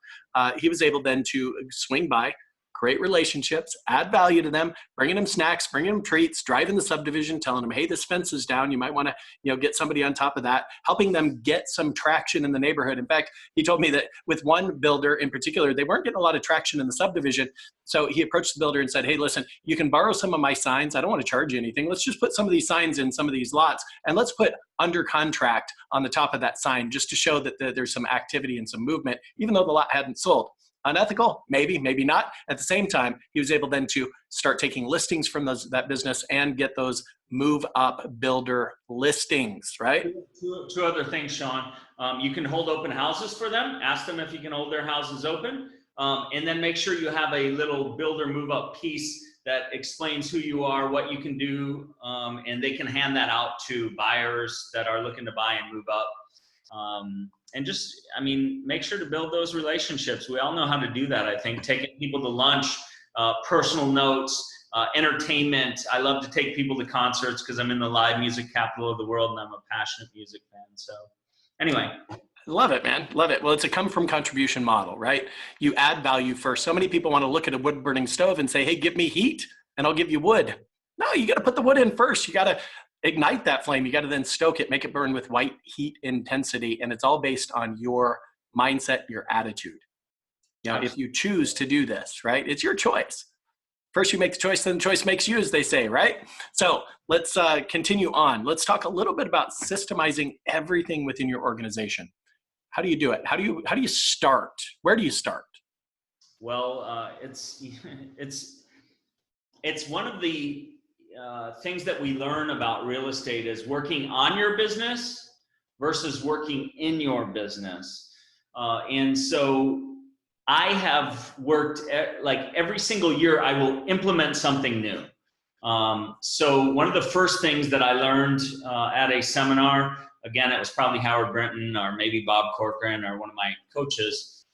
he was able then to swing by, create relationships, add value to them, bringing them snacks, bringing them treats, driving the subdivision, telling them, hey, this fence is down. You might want to, get somebody on top of that, helping them get some traction in the neighborhood. In fact, he told me that with one builder in particular, they weren't getting a lot of traction in the subdivision. So he approached the builder and said, hey, listen, you can borrow some of my signs. I don't want to charge you anything. Let's just put some of these signs in some of these lots, and let's put under contract on the top of that sign just to show that there's some activity and some movement, even though the lot hadn't sold. Unethical? Maybe, maybe not. At the same time, he was able then to start taking listings from that business and get those move up builder listings, right? Two other things, Sean. You can hold open houses for them. Ask them if you can hold their houses open. And then make sure you have a little builder move up piece that explains who you are, what you can do, and they can hand that out to buyers that are looking to buy and move up. And just, make sure to build those relationships. We all know how to do that, I think. Taking people to lunch, personal notes, entertainment. I love to take people to concerts because I'm in the live music capital of the world, and I'm a passionate music fan. So anyway. Love it, man. Love it. Well, it's a come from contribution model, right? You add value first. So many people want to look at a wood burning stove and say, hey, give me heat and I'll give you wood. No, you got to put the wood in first. You got to ignite that flame. You got to then stoke it, make it burn with white heat intensity. And it's all based on your mindset, your attitude. If you choose to do this, right, it's your choice. First you make the choice, then the choice makes you, as they say, right? So let's continue on. Let's talk a little bit about systemizing everything within your organization. How do you do it? How do you start? Where do you start? Well, it's one of the things that we learn about real estate is working on your business versus working in your business. And so I have worked like every single year I will implement something new. So one of the first things that I learned at a seminar, again, it was probably Howard Brinton or maybe Bob Corcoran or one of my coaches.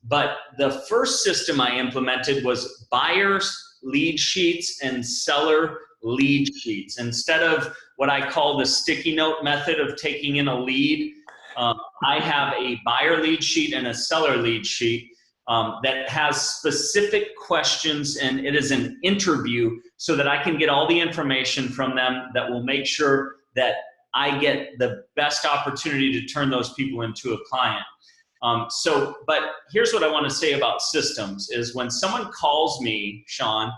But the first system I implemented was buyers lead sheets and seller lead sheets. Instead of what I call the sticky note method of taking in a lead, I have a buyer lead sheet and a seller lead sheet that has specific questions, and it is an interview so that I can get all the information from them that will make sure that I get the best opportunity to turn those people into a client. But here's what I want to say about systems is when someone calls me, Sean,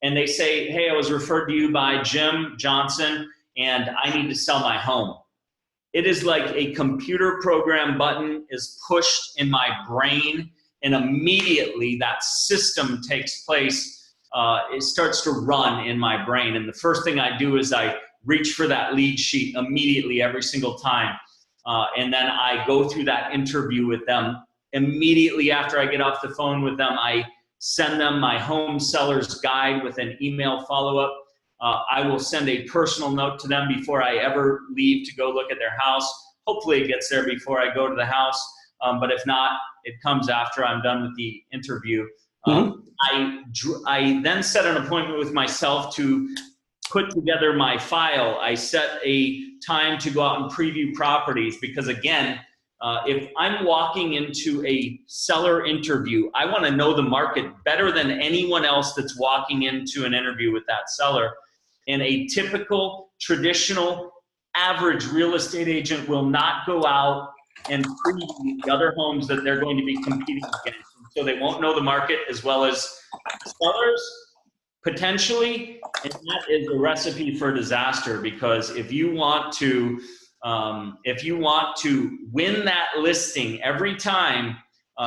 and they say, hey, I was referred to you by Jim Johnson and I need to sell my home. It is like a computer program button is pushed in my brain and immediately that system takes place. It starts to run in my brain. And the first thing I do is I reach for that lead sheet immediately every single time. And then I go through that interview with them. Immediately after I get off the phone with them, I send them my home seller's guide with an email follow-up. I will send a personal note to them before I ever leave to go look at their house. Hopefully it gets there before I go to the house. But if not, it comes after I'm done with the interview. Mhm. I then set an appointment with myself to put together my file. I set a time to go out and preview properties because, again, if I'm walking into a seller interview, I want to know the market better than anyone else that's walking into an interview with that seller. And a typical, traditional, average real estate agent will not go out and preview the other homes that they're going to be competing against. So they won't know the market as well as sellers, potentially, and that is a recipe for disaster, because if you want to win that listing every time,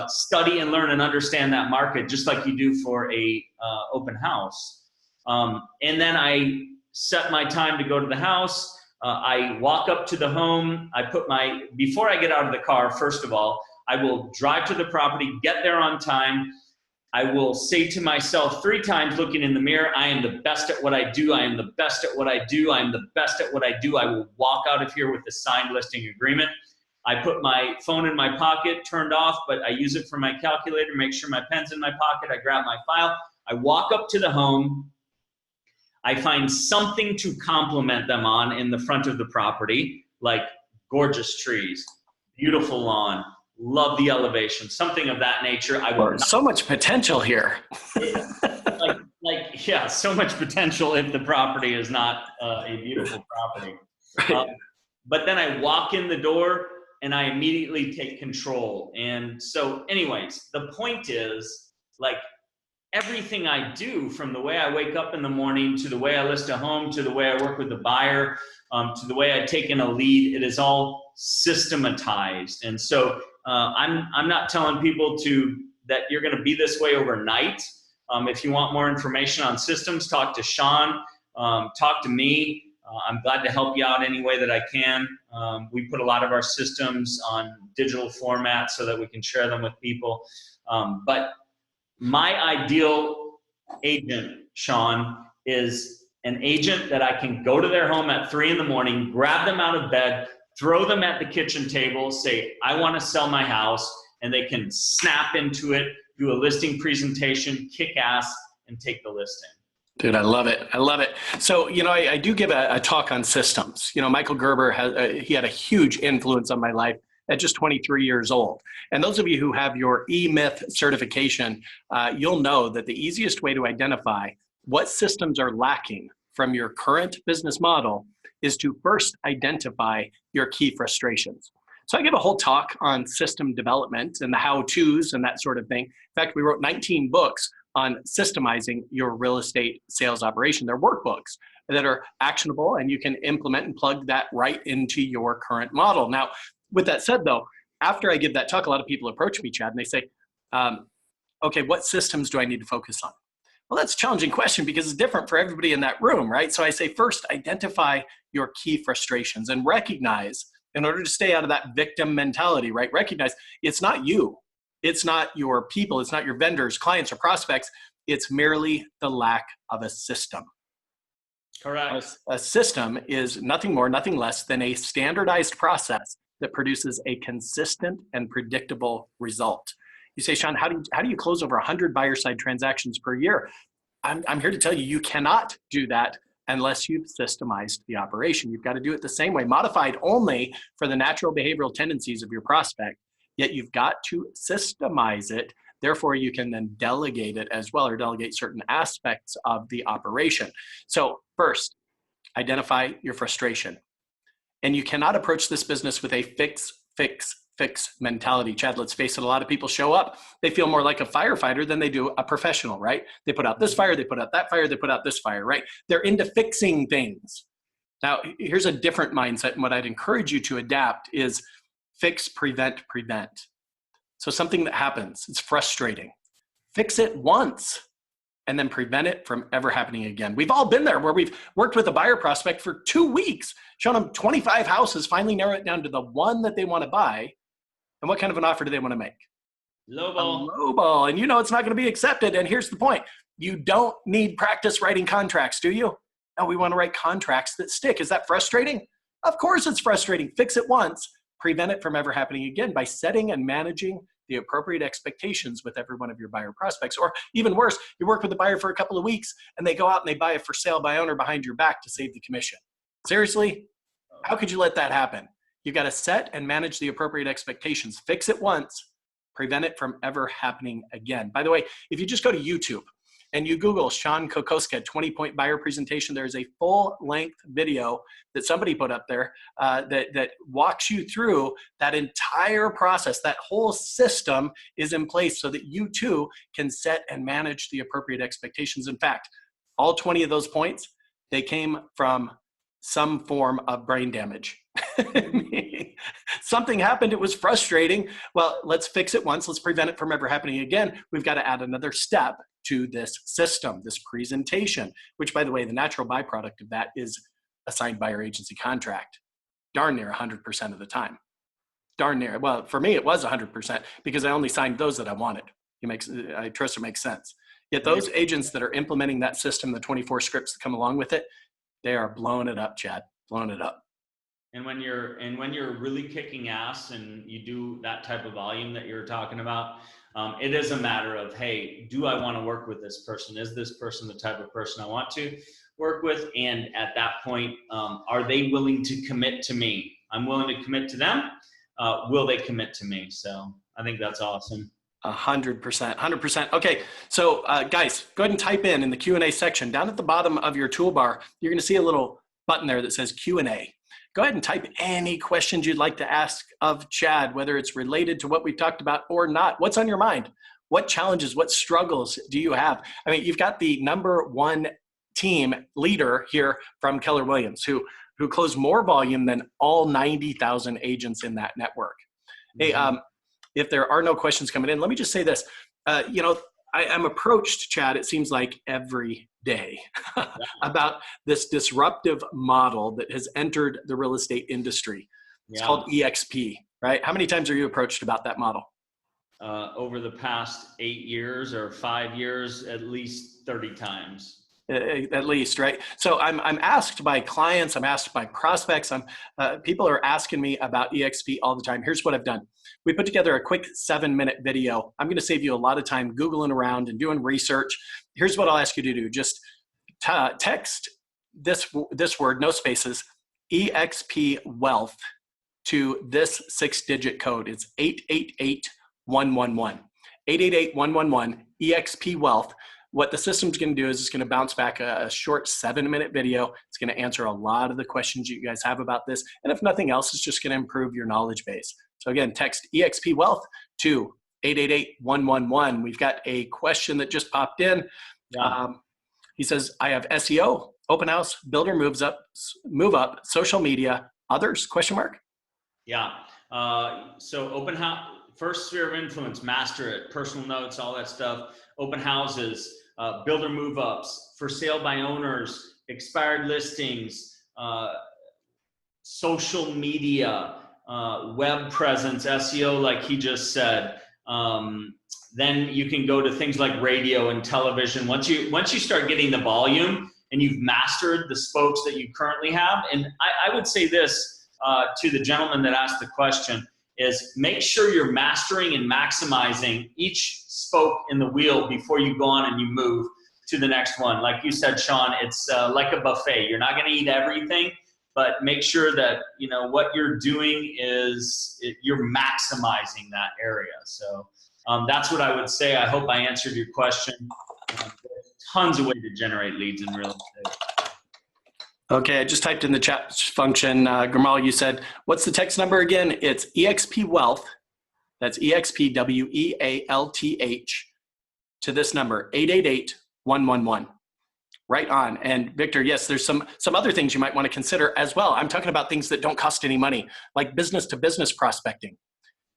study and learn and understand that market just like you do for a open house. And then I set my time to go to the house. I walk up to the home. Before I get out of the car, first of all, I will drive to the property, get there on time. I will say to myself 3 times looking in the mirror, I am the best at what I do. I am the best at what I do. I am the best at what I do. I will walk out of here with a signed listing agreement. I put my phone in my pocket, turned off, but I use it for my calculator, make sure my pen's in my pocket. I grab my file. I walk up to the home. I find something to compliment them on in the front of the property, like gorgeous trees, beautiful lawn, love the elevation, something of that nature. So much potential here. Yeah, so much potential if the property is not a beautiful property. But then I walk in the door and I immediately take control. And so anyways, the point is, like, everything I do, from the way I wake up in the morning to the way I list a home, to the way I work with the buyer, to the way I take in a lead, it is all systematized. And so I'm not telling people that you're going to be this way overnight. If you want more information on systems, talk to Sean, talk to me. I'm glad to help you out any way that I can. We put a lot of our systems on digital format so that we can share them with people. But my ideal agent, Sean, is an agent that I can go to their home at 3 in the morning, grab them out of bed, throw them at the kitchen table, say, I want to sell my house, and they can snap into it, do a listing presentation, kick ass, and take the listing. Dude, I love it. I love it. So, I do give a talk on systems. Michael Gerber, he had a huge influence on my life at just 23 years old. And those of you who have your E-Myth certification, you'll know that the easiest way to identify what systems are lacking from your current business model is to first identify your key frustrations. So I give a whole talk on system development and the how-tos and that sort of thing. In fact, we wrote 19 books on systemizing your real estate sales operation. They're workbooks that are actionable, and you can implement and plug that right into your current model. Now, with that said, though, after I give that talk, a lot of people approach me, Chad, and they say, okay, what systems do I need to focus on? Well, that's a challenging question because it's different for everybody in that room, right? So I say, first, identify your key frustrations and recognize, in order to stay out of that victim mentality, right? Recognize it's not you. It's not your people. It's not your vendors, clients, or prospects. It's merely the lack of a system. Correct. A system is nothing more, nothing less than a standardized process that produces a consistent and predictable result. You say, Sean, how do you close over 100 buyer side transactions per year? I'm here to tell you, you cannot do that unless you've systemized the operation. You've got to do it the same way, modified only for the natural behavioral tendencies of your prospect, yet you've got to systemize it. Therefore, you can then delegate it as well, or delegate certain aspects of the operation. So first, identify your frustration. And you cannot approach this business with a fix mentality. Chad, let's face it, a lot of people show up, they feel more like a firefighter than they do a professional, right? They put out this fire, they put out that fire, they put out this fire, right? They're into fixing things. Now, here's a different mindset, and what I'd encourage you to adapt is fix, prevent, prevent. So something that happens, it's frustrating. Fix it once, and then prevent it from ever happening again. We've all been there where we've worked with a buyer prospect for 2 weeks, shown them 25 houses, finally narrow it down to the one that they want to buy. And what kind of an offer do they want to make? Lowball. A lowball. And it's not going to be accepted. And here's the point. You don't need practice writing contracts, do you? No, we want to write contracts that stick. Is that frustrating? Of course it's frustrating. Fix it once, prevent it from ever happening again by setting and managing the appropriate expectations with every one of your buyer prospects. Or even worse, you work with the buyer for a couple of weeks and they go out and they buy a for sale by owner behind your back to save the commission. Seriously? How could you let that happen? You've got to set and manage the appropriate expectations. Fix it once, prevent it from ever happening again. By the way, if you just go to YouTube and you Google Sean Kokoska 20-point buyer presentation, there's a full-length video that somebody put up there that walks you through that entire process. That whole system is in place so that you too can set and manage the appropriate expectations. In fact, all 20 of those points, they came from some form of brain damage. Something happened, it was frustrating. Well, let's fix it once, let's prevent it from ever happening again. We've got to add another step to this system, this presentation, which, by the way, the natural byproduct of that is a signed buyer agency contract, darn near 100% of the time. Darn near. Well, for me, it was 100% because I only signed those that I wanted. I trust it makes sense. Yet those agents that are implementing that system, the 24 scripts that come along with it, they are blowing it up, Chad, blowing it up. And when you're really kicking ass and you do that type of volume that you're talking about, it is a matter of, hey, do I want to work with this person? Is this person the type of person I want to work with? And at that point, are they willing to commit to me? I'm willing to commit to them. Will they commit to me? So I think that's awesome. 100%. Okay, so guys, go ahead and type in the Q&A section. Down at the bottom of your toolbar, you're going to see a little button there that says Q&A. Go ahead and type any questions you'd like to ask of Chad, whether it's related to what we talked about or not. What's on your mind? What challenges, what struggles do you have? I mean, you've got the #1 team leader here from Keller Williams who closed more volume than all 90,000 agents in that network. Mm-hmm. Hey, if there are no questions coming in, let me just say this. I'm approached, Chad, it seems like every day about this disruptive model that has entered the real estate industry. It's called EXP, right? How many times are you approached about that model? Over the past 8 years or 5 years, at least 30 times. At least, right? So I'm asked by clients, I'm asked by prospects, people are asking me about EXP all the time. Here's what I've done. We put together a quick 7-minute video. I'm going to save you a lot of time Googling around and doing research. Here's what I'll ask you to do. Just text this word, no spaces, EXP Wealth to this 6-digit code. It's 888-111. 888-111, EXP Wealth. What the system's going to do is it's going to bounce back a short 7-minute video. It's going to answer a lot of the questions you guys have about this. And if nothing else, it's just going to improve your knowledge base. So again, text EXP Wealth to 888-111. We've got a question that just popped in. Yeah. He says, I have SEO, open house, builder move up, social media, others, question mark? Yeah. So open house, first sphere of influence, master it, personal notes, all that stuff, open houses, builder move ups, for sale by owners, expired listings, social media, web presence, SEO, like he just said. Then you can go to things like radio and television. Once you start getting the volume and you've mastered the spokes that you currently have, and I would say this to the gentleman that asked the question, is make sure you're mastering and maximizing each spoke in the wheel before you go on and you move to the next one. Like you said, Sean, it's like a buffet. You're not going to eat everything, but make sure that what you're doing is you're maximizing that area. So that's what I would say. I hope I answered your question. There's tons of ways to generate leads in real estate. Okay, I just typed in the chat function. Gamal, you said, what's the text number again? It's EXP Wealth. That's EXP WEALTH to this number, 888-111. Right on. And Victor, yes, there's some other things you might want to consider as well. I'm talking about things that don't cost any money, like business-to-business prospecting.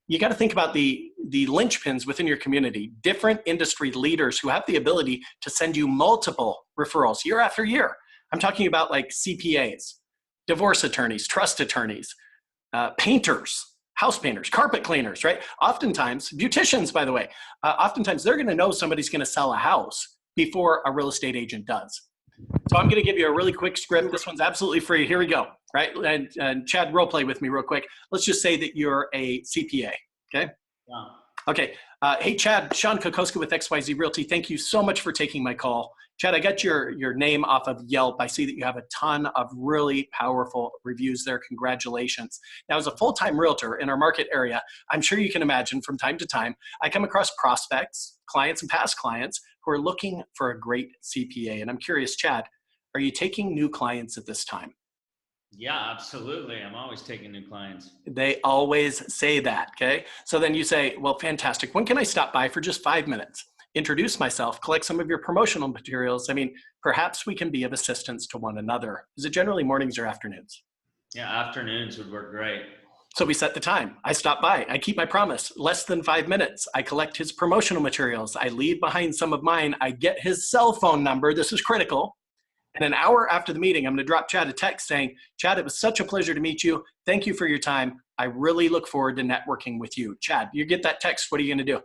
You got to think about the linchpins within your community, different industry leaders who have the ability to send you multiple referrals year after year. I'm talking about like CPAs, divorce attorneys, trust attorneys, painters, house painters, carpet cleaners, right? Oftentimes, beauticians, by the way, oftentimes they're going to know somebody's going to sell a house before a real estate agent does. So I'm going to give you a really quick script. This one's absolutely free. Here we go, right? And Chad, role play with me real quick. Let's just say that you're a CPA, okay? Okay. Hey, Chad, Sean Kokoska with XYZ Realty. Thank you so much for taking my call. Chad, I got your name off of Yelp. I see that you have a ton of really powerful reviews there. Congratulations. Now, as a full-time realtor in our market area, I'm sure you can imagine from time to time, I come across prospects, clients, and past clients who are looking for a great CPA. And I'm curious, Chad, are you taking new clients at this time? Yeah, absolutely. I'm always taking new clients. They always say that, okay? So then you say, well, fantastic. When can I stop by for just 5 minutes? Introduce myself, collect some of your promotional materials. I mean, perhaps we can be of assistance to one another. Is it generally mornings or afternoons? Yeah, afternoons would work great. So we set the time. I stop by. I keep my promise. Less than 5 minutes. I collect his promotional materials. I leave behind some of mine. I get his cell phone number. This is critical. And an hour after the meeting, I'm going to drop Chad a text saying, Chad, it was such a pleasure to meet you. Thank you for your time. I really look forward to networking with you. Chad, you get that text. What are you going to do?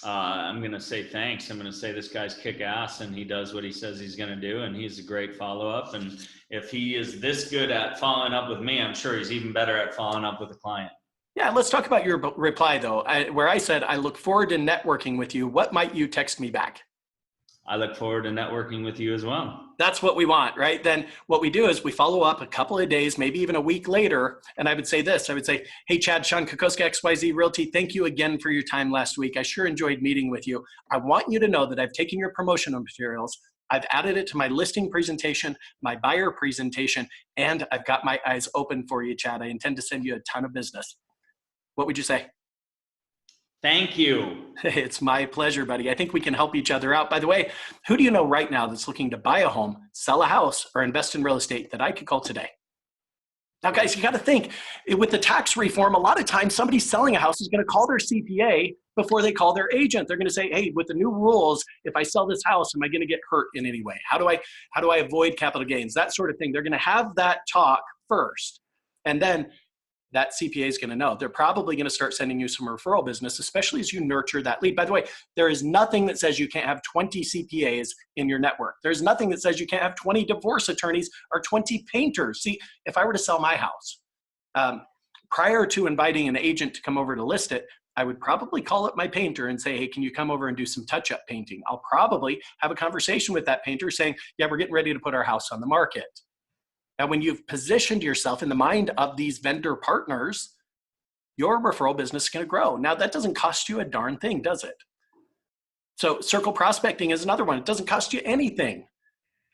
I'm going to say thanks. I'm going to say this guy's kick ass and he does what he says he's going to do. And he's a great follow-up. And if he is this good at following up with me, I'm sure he's even better at following up with a client. Yeah, let's talk about your reply, though, where I said, I look forward to networking with you. What might you text me back? I look forward to networking with you as well. That's what we want, right? Then what we do is we follow up a couple of days, maybe even a week later. And I would say this, I would say, hey, Chad, Sean Kokoska, XYZ Realty, thank you again for your time last week. I sure enjoyed meeting with you. I want you to know that I've taken your promotional materials. I've added it to my listing presentation, my buyer presentation, and I've got my eyes open for you, Chad. I intend to send you a ton of business. What would you say? Thank you. It's my pleasure, buddy. I think we can help each other out. By the way, who do you know right now that's looking to buy a home, sell a house, or invest in real estate that I could call today? Now, guys, you got to think, with the tax reform, a lot of times somebody selling a house is going to call their CPA before they call their agent. They're going to say, hey, with the new rules, if I sell this house, am I going to get hurt in any way? How do I avoid capital gains? That sort of thing. They're going to have that talk first. And then that CPA is going to know. They're probably going to start sending you some referral business, especially as you nurture that lead. By the way, there is nothing that says you can't have 20 CPAs in your network. There's nothing that says you can't have 20 divorce attorneys or 20 painters. See, if I were to sell my house, prior to inviting an agent to come over to list it, I would probably call up my painter and say, hey, can you come over and do some touch-up painting? I'll probably have a conversation with that painter saying, yeah, we're getting ready to put our house on the market. Now, when you've positioned yourself in the mind of these vendor partners, your referral business is going to grow. Now, that doesn't cost you a darn thing, does it? So circle prospecting is another one. It doesn't cost you anything.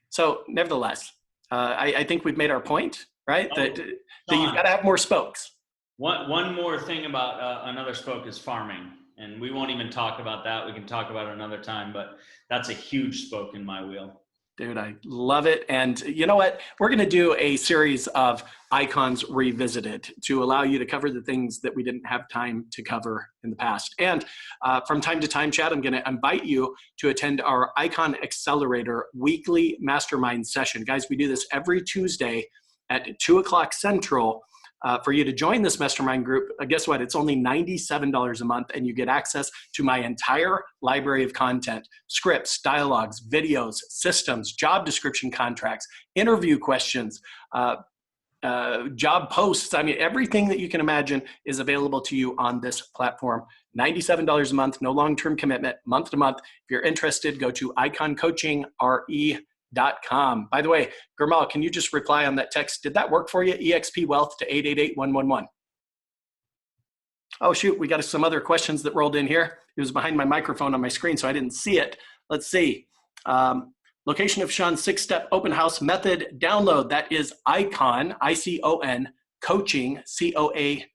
So nevertheless, I think we've made our point, right? That you've got to have more spokes. One more thing about another spoke is farming. And we won't even talk about that. We can talk about it another time, but that's a huge spoke in my wheel. Dude, I love it. And you know what? We're going to do a series of icons revisited to allow you to cover the things that we didn't have time to cover in the past. And from time to time, Chad, I'm going to invite you to attend our Icon Accelerator weekly mastermind session. Guys, we do this every Tuesday at 2 o'clock Central. For you to join this mastermind group, guess what? It's only $97 a month, and you get access to my entire library of content, scripts, dialogues, videos, systems, job description contracts, interview questions, job posts. I mean, everything that you can imagine is available to you on this platform. $97 a month, no long-term commitment, month to month. If you're interested, go to iconcoachingrE.com. By the way, Gurmal, can you just reply on that text? Did that work for you? EXP Wealth to 888-111. Oh, shoot. We got some other questions that rolled in here. It was behind my microphone on my screen, so I didn't see it. Let's see. Location of Sean's 6-step open house method download. That is Icon, I-C-O-N, coaching, C-O-A-C-H-I-N-G,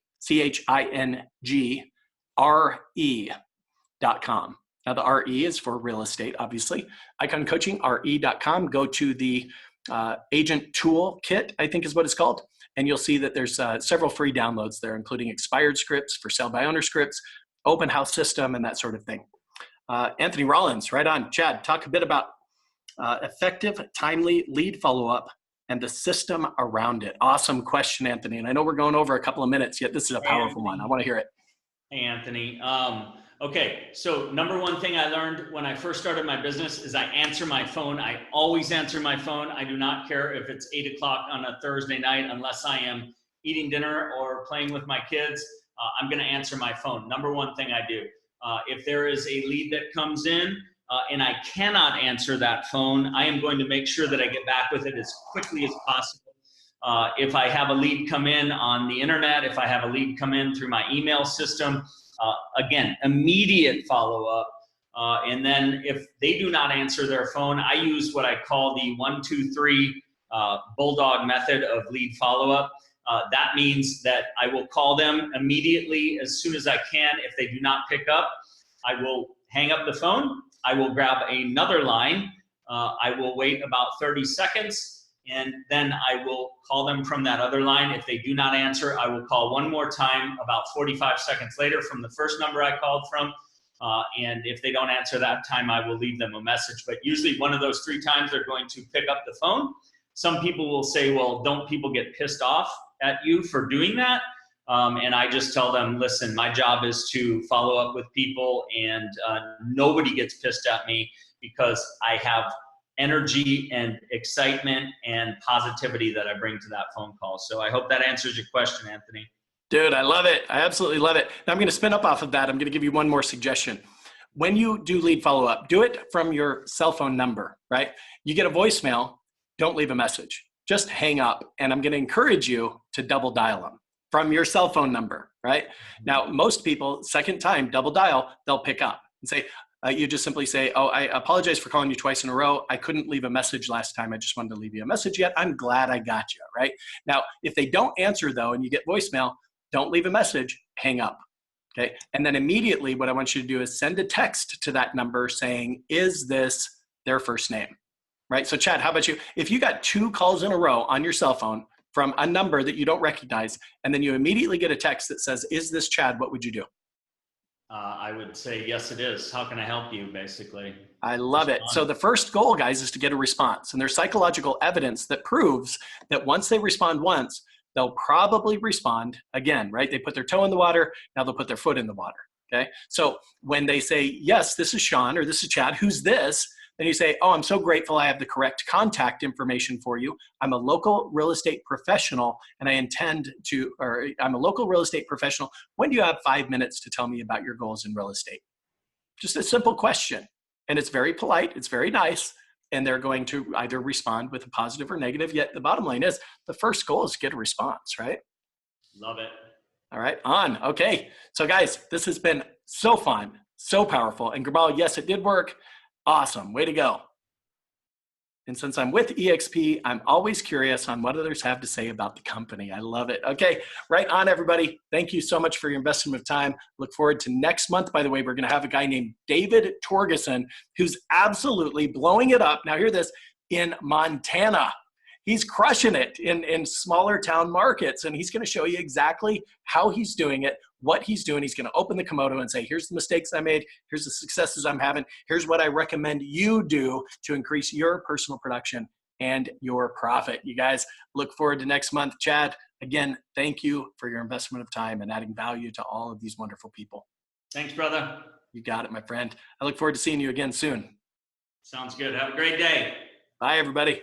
R-E.com. Now, the RE is for real estate, obviously. IconCoachingRE.com. Go to the agent tool kit, I think is what it's called. And you'll see that there's several free downloads there, including expired scripts, for sale by owner scripts, open house system, and that sort of thing. Anthony Rollins, right on. Chad, talk a bit about effective, timely lead follow-up and the system around it. Awesome question, Anthony. And I know we're going over a couple of minutes, yet this is a powerful one. I want to hear it. Hey, Anthony. Okay, so number one thing I learned when I first started my business is I answer my phone. I always answer my phone. I do not care if it's 8 o'clock on a Thursday night unless I am eating dinner or playing with my kids. I'm going to answer my phone. Number one thing I do. If there is a lead that comes in and I cannot answer that phone, I am going to make sure that I get back with it as quickly as possible. If I have a lead come in on the internet, if I have a lead come in through my email system, again, immediate follow-up. And then if they do not answer their phone, I use what I call the 1, 2, 3 bulldog method of lead follow-up. That means that I will call them immediately as soon as I can. If they do not pick up, I will hang up the phone. I will grab another line. I will wait about 30 seconds, and then I will call them from that other line. If they do not answer, I will call one more time about 45 seconds later from the first number I called from. And if they don't answer that time, I will leave them a message. But usually one of those 3 times they're going to pick up the phone. Some people will say, well, don't people get pissed off at you for doing that? And I just tell them, listen, my job is to follow up with people, and nobody gets pissed at me because I have energy and excitement and positivity that I bring to that phone call. So I hope that answers your question, Anthony. Dude, I love it. I absolutely love it. Now I'm going to spin up off of that. I'm going to give you one more suggestion. When you do lead follow-up, do it from your cell phone number, right? You get a voicemail, don't leave a message. Just hang up. And I'm going to encourage you to double dial them from your cell phone number, right? Now, most people, second time, double dial, they'll pick up and say, you just simply say, oh, I apologize for calling you twice in a row. I couldn't leave a message last time. I just wanted to leave you a message yet. I'm glad I got you, right? Now, if they don't answer though, and you get voicemail, don't leave a message, hang up, okay? And then immediately what I want you to do is send a text to that number saying, is this their first name, right? So Chad, how about you? If you got 2 calls in a row on your cell phone from a number that you don't recognize, and then you immediately get a text that says, is this Chad, what would you do? I would say, yes, it is. How can I help you, basically? I love it. So the first goal, guys, is to get a response. And there's psychological evidence that proves that once they respond once, they'll probably respond again, right? They put their toe in the water, now they'll put their foot in the water, okay? So when they say, yes, this is Sean, or this is Chad, who's this? Then you say, oh, I'm so grateful I have the correct contact information for you. I'm a local real estate professional, and I'm a local real estate professional. When do you have 5 minutes to tell me about your goals in real estate? Just a simple question. And it's very polite, it's very nice, and they're going to either respond with a positive or negative. Yet the bottom line is the first goal is to get a response, right? Love it. All right, on. Okay. So guys, this has been so fun, so powerful. And Gabal, yes, it did work. Awesome. Way to go. And since I'm with EXP, I'm always curious on what others have to say about the company. I love it. Okay, right on, everybody. Thank you so much for your investment of time. Look forward to next month. By the way, we're going to have a guy named David Torgeson who's absolutely blowing it up. Now, hear this, in Montana. He's crushing it in smaller town markets, and he's going to show you exactly how he's doing it, what he's doing. He's going to open the Komodo and say, here's the mistakes I made, here's the successes I'm having, here's what I recommend you do to increase your personal production and your profit. You guys, look forward to next month. Chad, again, thank you for your investment of time and adding value to all of these wonderful people. Thanks, brother. You got it, my friend. I look forward to seeing you again soon. Sounds good. Have a great day. Bye, everybody.